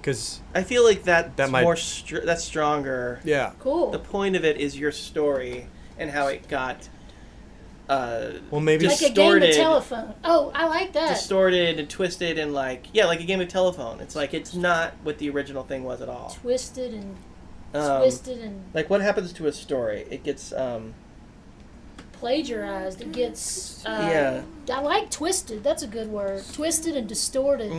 because I feel like that's That might- more that's stronger. yeah. Cool. The point of it is your story and how it got Well, maybe Like a game of distorted. telephone. Oh, I like that. distorted and twisted and like a game of telephone. It's like it's not what the original thing was at all. Twisted and Um, twisted and Like what happens to a story? It gets plagiarized. It gets. Yeah. I like twisted. That's a good word. Twisted and distorted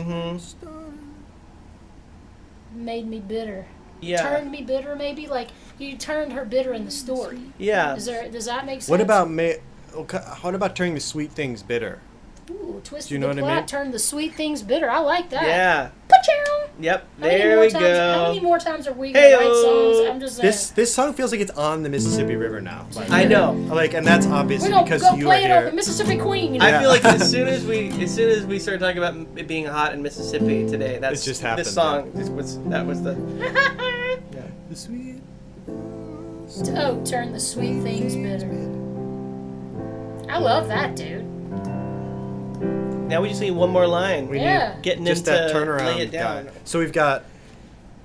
made me bitter. yeah. Turned me bitter, maybe. Like you turned her bitter in the story. Yeah. Does that make sense? what about what about turning the sweet things bitter? Ooh, twisted Do you know the what I plot, mean? turned the sweet things bitter. I like that. Yeah. Pa-chow! Yep. How many There more we times, How many go. more times are we gonna write Hey-o. songs? I'm just saying. This song feels like it's on the Mississippi River now. by the I way. know. Like, and that's We're obviously gonna because go you play are it on the here. Mississippi Queen. You know? I feel like as soon as we start talking about it being hot in Mississippi today, that's It just happened, This song that was the The sweet. Oh, turn the sweet things bitter. I love that, dude. Now we just need one more line. We Yeah. need Getting just him that to turnaround lay it down. guy. So we've got.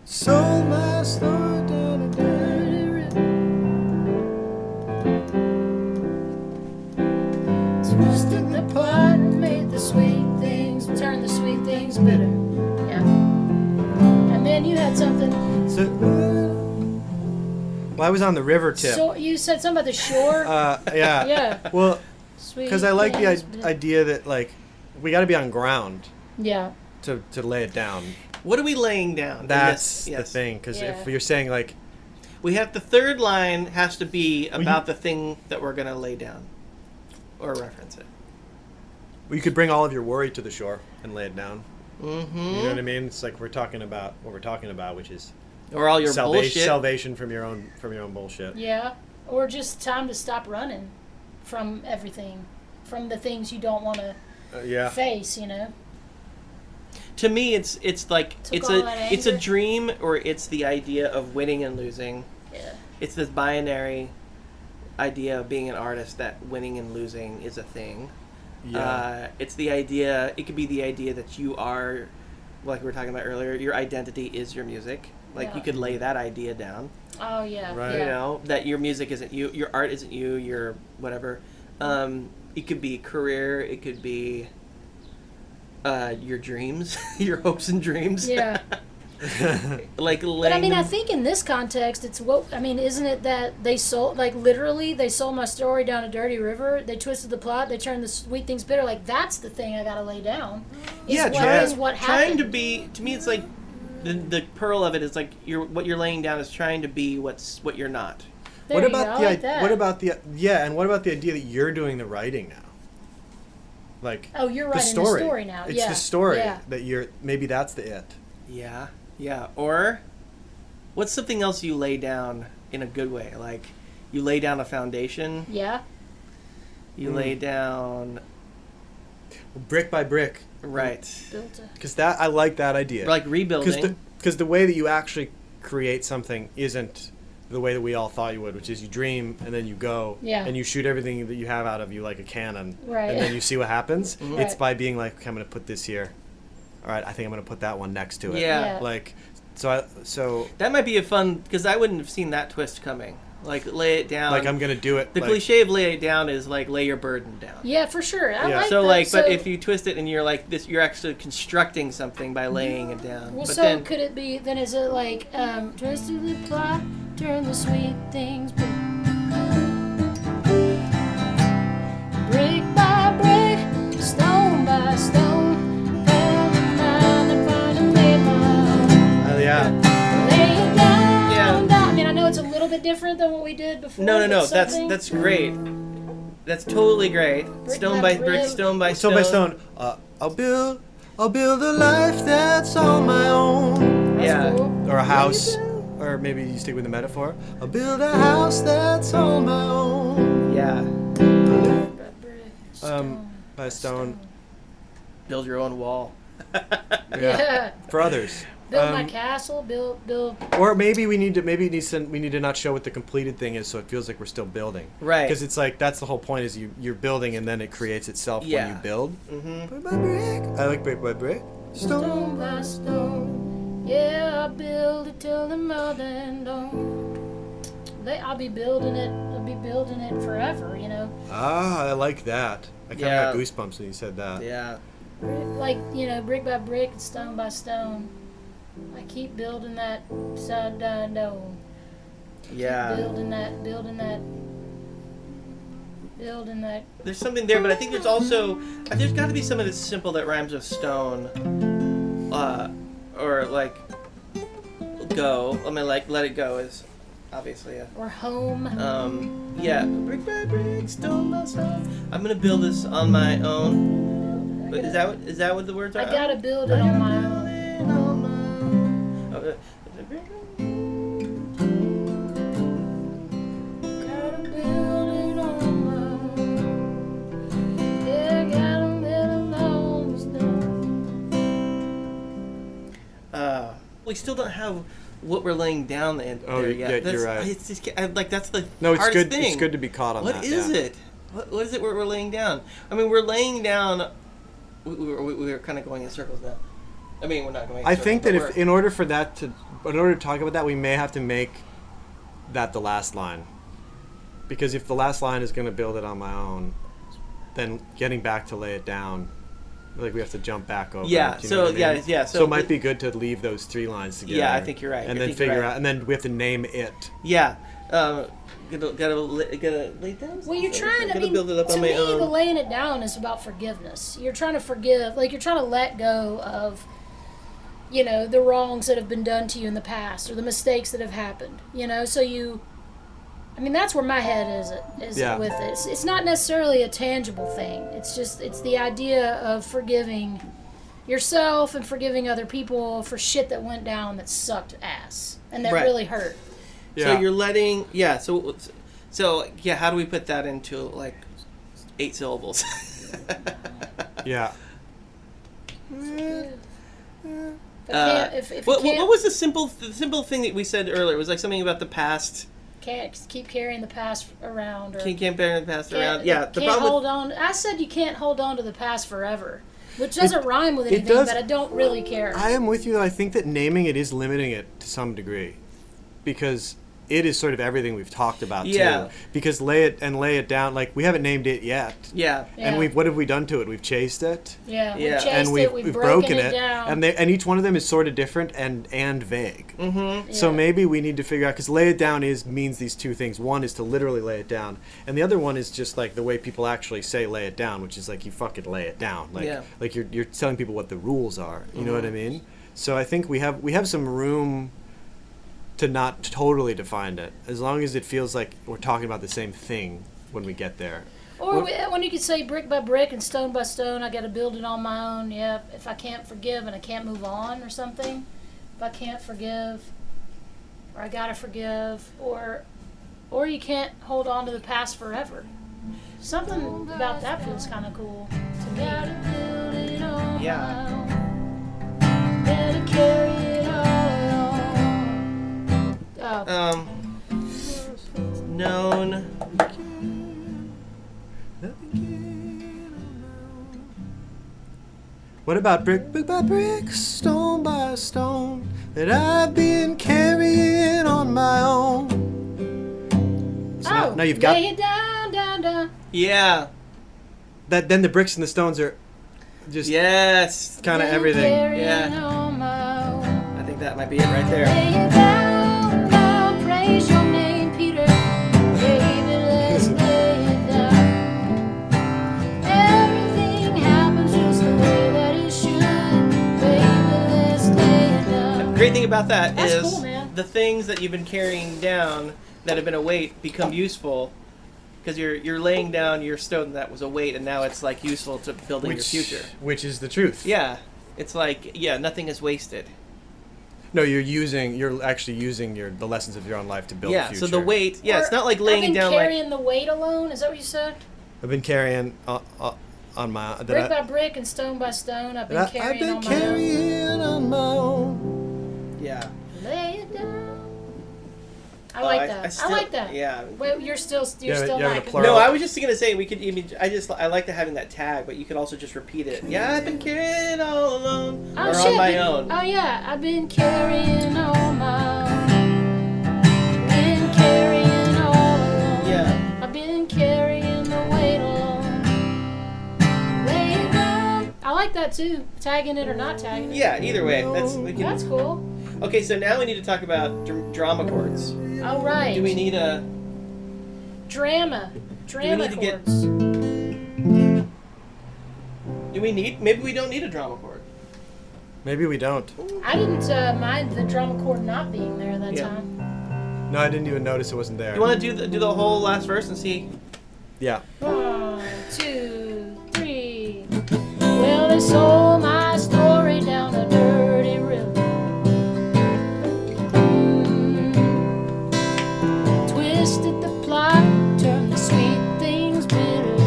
Sold my story down a dirty river. Twisted the plot and made the sweet things, turn the sweet things bitter. Yeah. And then you had something. So, well, I was on the river tip. So you said something about the shore. Yeah. Yeah. Well, Sweet because I like the things bitter. idea that like we got to be on ground Yeah. to lay it down. What are we laying down? in That's this? Yes. the thing. Because Yeah. if you're saying like, We have the third line has to be about the thing that we're gonna lay down, or reference it. well, you could bring all of your worry to the shore and lay it down. Mm-hmm. You know what I mean? It's like we're talking about what we're talking about, which is Or all your salvation, bullshit. salvation from your own bullshit. Yeah. Or just time to stop running from everything, from the things you don't want to Yeah. face. You know. To me, it's like Took all that it's a anger. dream, or it's the idea of winning and losing. Yeah. It's this binary idea of being an artist that winning and losing is a thing. Yeah. It's the idea. It could be the idea that you are, like we were talking about earlier. Your identity is your music. Like Yeah. you could lay that idea down. Oh yeah. Right. You Yeah. know that your music isn't you. Your art isn't you. Your whatever. It could be career. It could be your dreams, your hopes and dreams. Yeah. Like But I laying mean, I them- think in this context, it's what I mean. Isn't it that they sold, like literally, they sold my story down a dirty river. They twisted the plot. They turned the sweet things bitter. Like that's the thing I gotta lay down. Is yeah, what trying happened. to be. To me, it's like the pearl of it is like what you're laying down is trying to be what you're not. There what you about go. the I like that. what about the and what about the idea that you're doing the writing now? Like Oh, you're the writing story. the story now. It's Yeah. the story Yeah. that you're maybe that's the it. Yeah, yeah. Or what's something else you lay down in a good way? Like you lay down a foundation. Yeah. You lay down, brick by brick. right? Built a Because I like that idea. Like rebuilding. Because the way that you actually create something isn't the way that we all thought you would, which is you dream and then you go Yeah. and you shoot everything that you have out of you like a cannon, Right. and then you see what happens. Mhm. It's Right. by being like, okay, I'm going to put this here. All right, I think I'm going to put that one next to it. Yeah. Yeah. Like, so That might be a fun, because I wouldn't have seen that twist coming. Like, lay it down. like I'm going to do it. The like, cliche of lay it down is like lay your burden down. Yeah, for sure. I Yeah. like So that. like, but if you twist it and you're like this, you're actually constructing something by laying it down. Well, but so then, could it be, then is it like, twist to the plot, turn the sweet things blue. Brick by brick, stone by stone, found a mind and finally made my own. yeah. Lay it down, Yeah. down. I mean, I know it's a little bit different than what we did before. no, but that's something- great. That's totally great. Brick Stone by by brick, brick. stone by Stone stone. by stone. I'll build a life that's on my own. That's Yeah. cool. Or a house. Or maybe you stick with the metaphor. I'll build a house that's on my own. Yeah. Brick by brick, stone By stone. Build your own wall. Yeah. For others. Build my castle, build. Or maybe we need to not show what the completed thing is, so it feels like we're still building. Right. Because it's like that's the whole point is you're building and then it creates itself Yeah. when you build. Mm-hmm. Brick by brick. I like brick by brick. Stone by stone, yeah, I'll build it till the mountain dawn. I'll be building it forever, you know. Ah, I like that. I kind Yeah. of got goosebumps when you said that. Yeah. Like, you know, brick by brick and stone by stone. I keep building that side dome. Yeah. Building that. There's something there, but I think there's also there's got to be something that's simple that rhymes with stone, or like go. I mean, like let it go is obviously a Or home. yeah. Brick by brick, stone by stone. I'm gonna build this on my own. But is that what the words are? I gotta build it on my own. Gotta build it on my own. Yeah, gotta build it on stone. We still don't have what we're laying down there yet. yeah, you're right. It's just, like that's the No, it's hardest good. thing. It's good to be caught on that. What is yeah. it? What is it we're laying down? I mean, we're laying down. We're kind of going in circles now. I mean, we're not going. In I circles, think but that in order to talk about that, we may have to make that the last line, because if the last line is going to build it on my own, then getting back to lay it down, like we have to jump back over. Yeah, it, do you so, know what I mean? yeah, So it might be good to leave those three lines together. Yeah, I think you're right. And I then think you're figure right. out, and then we have to name it. yeah. Gotta lay down. Well, you're trying to, Gotta build it up to on my me, own. the laying it down is about forgiveness. You're trying to forgive, like you're trying to let go of, you know, the wrongs that have been done to you in the past or the mistakes that have happened, you know, so I mean, that's where my head is Yeah. with it. It's not necessarily a tangible thing. It's the idea of forgiving yourself and forgiving other people for shit that went down that sucked ass and that Right. really hurt. So you're letting, so how do we put that into like 8 syllables? Yeah. If you what can't, was the simple thing that we said earlier? It was like something about the past. can't keep carrying the past around, or Can't bear the past can't- around. Yeah, the can't problem hold on. I said you can't hold on to the past forever, which doesn't rhyme with it anything, does- but I don't really care. I am with you. I think that naming it is limiting it to some degree, because it is sort of everything we've talked about Yeah. too. Because lay it down. Like we haven't named it yet. Yeah. And Yeah. what have we done to it? We've chased it, Yeah, Yeah. we've chased and it, we've broken broken it down. and each one of them is sort of different and vague. Mm-hmm. So Yeah. maybe we need to figure out, because lay it down means these two things. One is to literally lay it down, and the other one is just like the way people actually say lay it down, which is like you fucking lay it down. Like Yeah. like you're telling people what the rules are. You know what I mean? So I think we have some room to not totally define it, as long as it feels like we're talking about the same thing when we get there. Or when you could say brick by brick and stone by stone, I got to build it on my own. Yeah, if I can't forgive and I can't move on or something, if I can't forgive, or I got to forgive, or you can't hold on to the past forever. Something about that feels kind of cool to me. Yeah. Oh. Known. What about brick by brick, stone by stone, that I've been carrying on my own? So now you've got lay it down, down, down. Yeah. that. Then the bricks and the stones are just Yes. kind of Been everything. carrying Yeah. on my own. I think that might be it right there. Lay it down, down, praise your name, Peter. Baby, let's lay it down. Everything happens just the way that it should. Baby, let's lay it down. The great thing about that That's is cool, man. the things that you've been carrying down that have been a weight become useful because you're laying down your stone that was a weight, and now it's like useful to building your future. Which is the truth. Yeah. It's like, nothing is wasted. No, you're actually using the lessons of your own life to build the future. So the weight, Or it's not like laying I've been down carrying the weight alone. Is that what you said? I've been carrying on my Brick by brick and stone by stone. I've been carrying on my own. carrying on my own. Yeah. Lay it down. I like that. I like that. Yeah. Wait, you're still Yeah, still you have a liking plural. No, I was just gonna say we could. I like having that tag, but you could also just repeat it. Yeah, I've been carrying all alone Oh, or shit, on my own. Oh yeah, I've been carrying on my own. Been carrying all alone. Yeah. I've been carrying the weight alone. Lay it down. I like that too. Tagging it or not tagging it. Yeah. Either way, That's cool. Okay, so now we need to talk about drama chords. All right. Do we need a? Drama need to get- chords. Do we need? Maybe we don't need a drama chord. Maybe we don't. I didn't mind the drama chord not being there that Yeah. time. No, I didn't even notice it wasn't there. You want to do the whole last verse and see? Yeah. 1, 2, 3. Well, they sold my story down a dirty river. Twisted the plot, turned the sweet things bitter.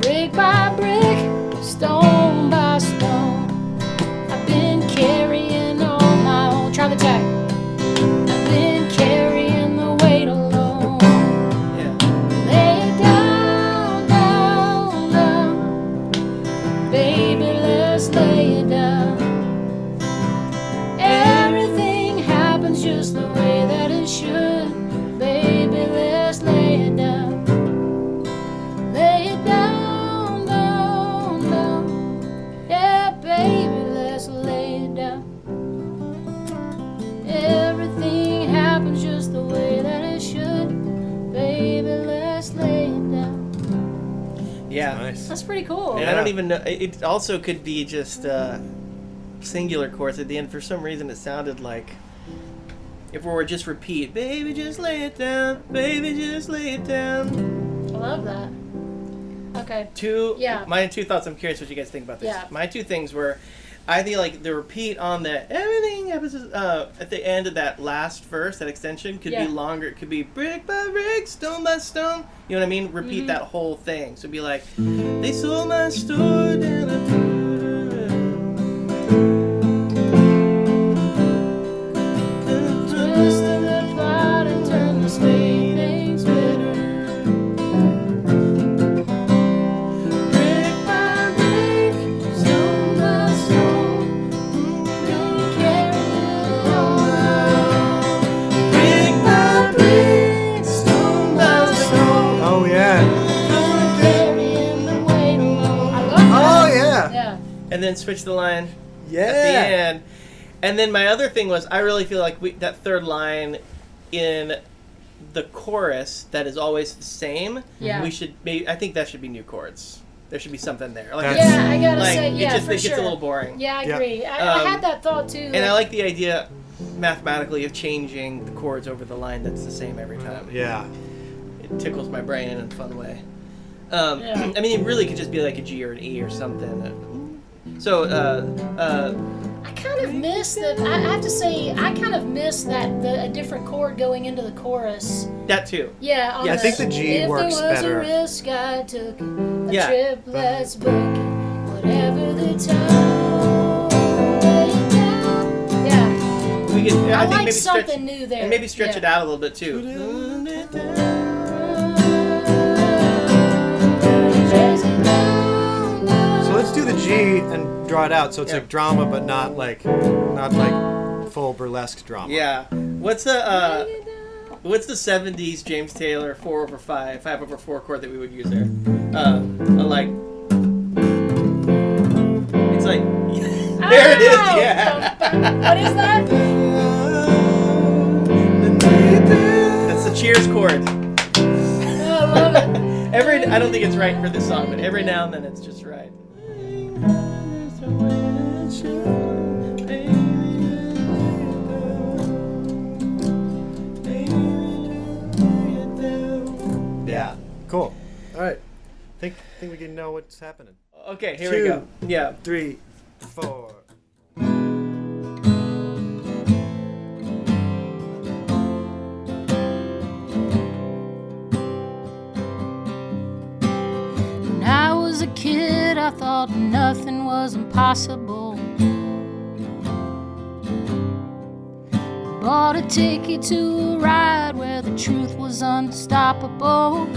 Brick by brick, stone by stone, I've been carrying on my own. Try the tag. I've been carrying the weight alone. Yeah. Lay it down, down, down. Baby, let's lay it down. Everything happens just the way that it should. Baby, let's lay it down. Lay it down, down, down. Yeah, baby, let's lay it down. Everything happens just the way that it should. Baby, let's lay it down. Yeah. Nice. That's pretty cool. And I don't even know. It also could be just singular chords at the end. For some reason, it sounded like if we were just repeat, baby, just lay it down, baby, just lay it down. I love that. Okay. Yeah. My two thoughts. I'm curious what you guys think about this. Yeah. My two things were, I feel like the repeat on the everything happens at the end of that last verse, that extension could Yeah. be longer. It could be brick by brick, stone by stone. You know what I mean? Repeat that whole thing. So it'd be like, they sold my store down a Twisted the plot and turned the sweet things bitter. Brick by brick, stone by stone, been carrying on. Brick by brick, stone by stone, Oh yeah. been carrying the weight alone. I love that. Oh yeah. Yeah. and then switch the line Yeah. at the end. And then my other thing was, I really feel like that third line in the chorus that is always the same. Yeah. We should maybe. I think that should be new chords. There should be something there. Like That's- Yeah, I gotta like, say, it yeah, just for it gets sure. a little boring. Yeah, I Yeah. agree. I had that thought too. And I like the idea mathematically of changing the chords over the line that's the same every time. Yeah. It tickles my brain in a fun way. Yeah. I mean, it really could just be like a G or an E or something. So, I kind of miss that. I have to say, I kind of miss that a different chord going into the chorus. That too. Yeah, I think the G works If there was better. a risk, I took it. A Yeah. trip, let's book it. Whatever the time. Yeah. We can. I think like maybe something stretch, new there. and maybe stretch Yeah. it out a little bit too. So let's do the G and draw it out so it's Yeah. like drama, but not like full burlesque drama. Yeah. What's the 70s James Taylor 4/5, 5/4 chord that we would use there? Like. It's like. There it is. Yeah. What is that? That's the Cheers chord. Oh, I love it. I don't think it's right for this song, but every now and then it's just right. Yeah. Cool. All right. Think we can know what's happening. Okay, here we go. Yeah. 3, 4. When I was a kid, I thought nothing was impossible. Bought a ticket to a ride where the truth was unstoppable.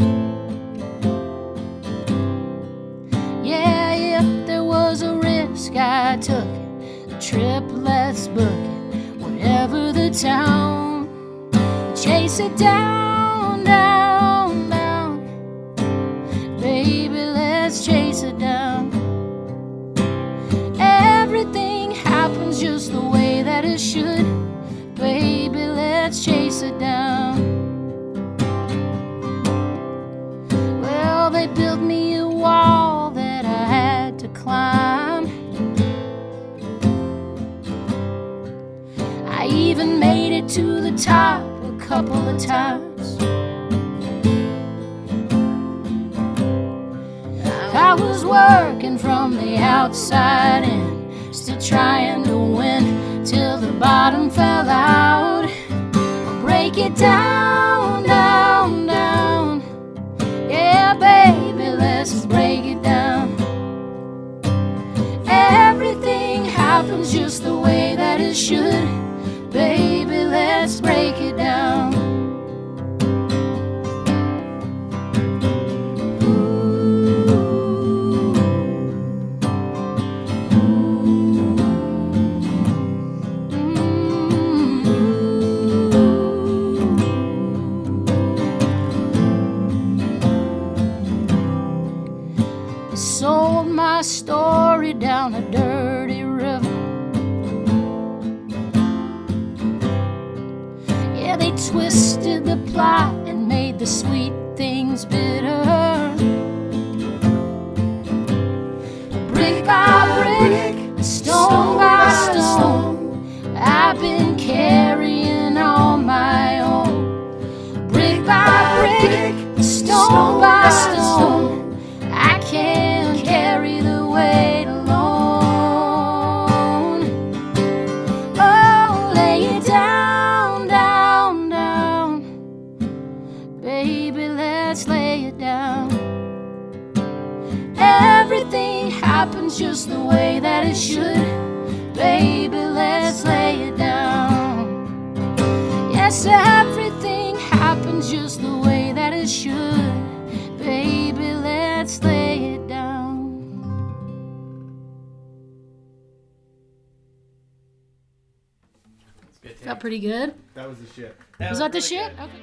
Yeah, if there was a risk, I took it. A trip, let's book it. Whatever the town, chase it down, down, down. Baby, let's chase it down. Everything happens just the way that it should. Baby, let's chase it down. Well, they built me a wall that I had to climb. I even made it to the top a couple of times. I was working from the outside in, still trying to win, till the bottom fell out. I'll break it down, down, down. Yeah, baby, let's break it down. Everything happens just the way that it should. Baby, let's break it down. Sold my story down a dirty river. Yeah, they twisted the plot and made the sweet things bitter. Brick by brick, stone by stone, I've been carrying on my own. Brick by brick, stone by stone, I can't carry the weight alone. Oh, lay it down, down, down. Baby, let's lay it down. Everything happens just the way that it should. Baby, let's lay it down. Yes, everything happens just the way that it should. Baby, let's lay it down. Felt pretty good. That was the shit. Was that the shit? Okay.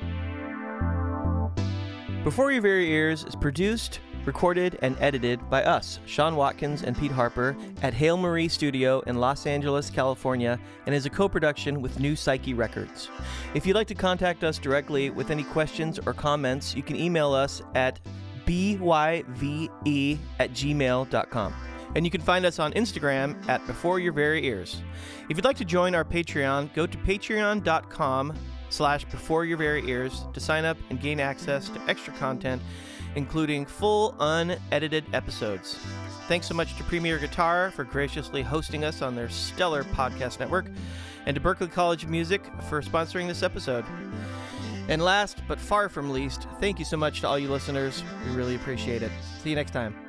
Before Your Very Ears is produced, recorded, and edited by us, Sean Watkins and Pete Harper, at Hail Marie Studio in Los Angeles, California, and is a co-production with New Psyche Records. If you'd like to contact us directly with any questions or comments, you can email us at byve@gmail.com. And you can find us on Instagram at Before Your Very Ears. If you'd like to join our Patreon, go to patreon.com/Before Your Very Ears to sign up and gain access to extra content, including full unedited episodes. Thanks so much to Premier Guitar for graciously hosting us on their stellar podcast network, and to Berklee College of Music for sponsoring this episode. And last, but far from least, thank you so much to all you listeners. We really appreciate it. See you next time.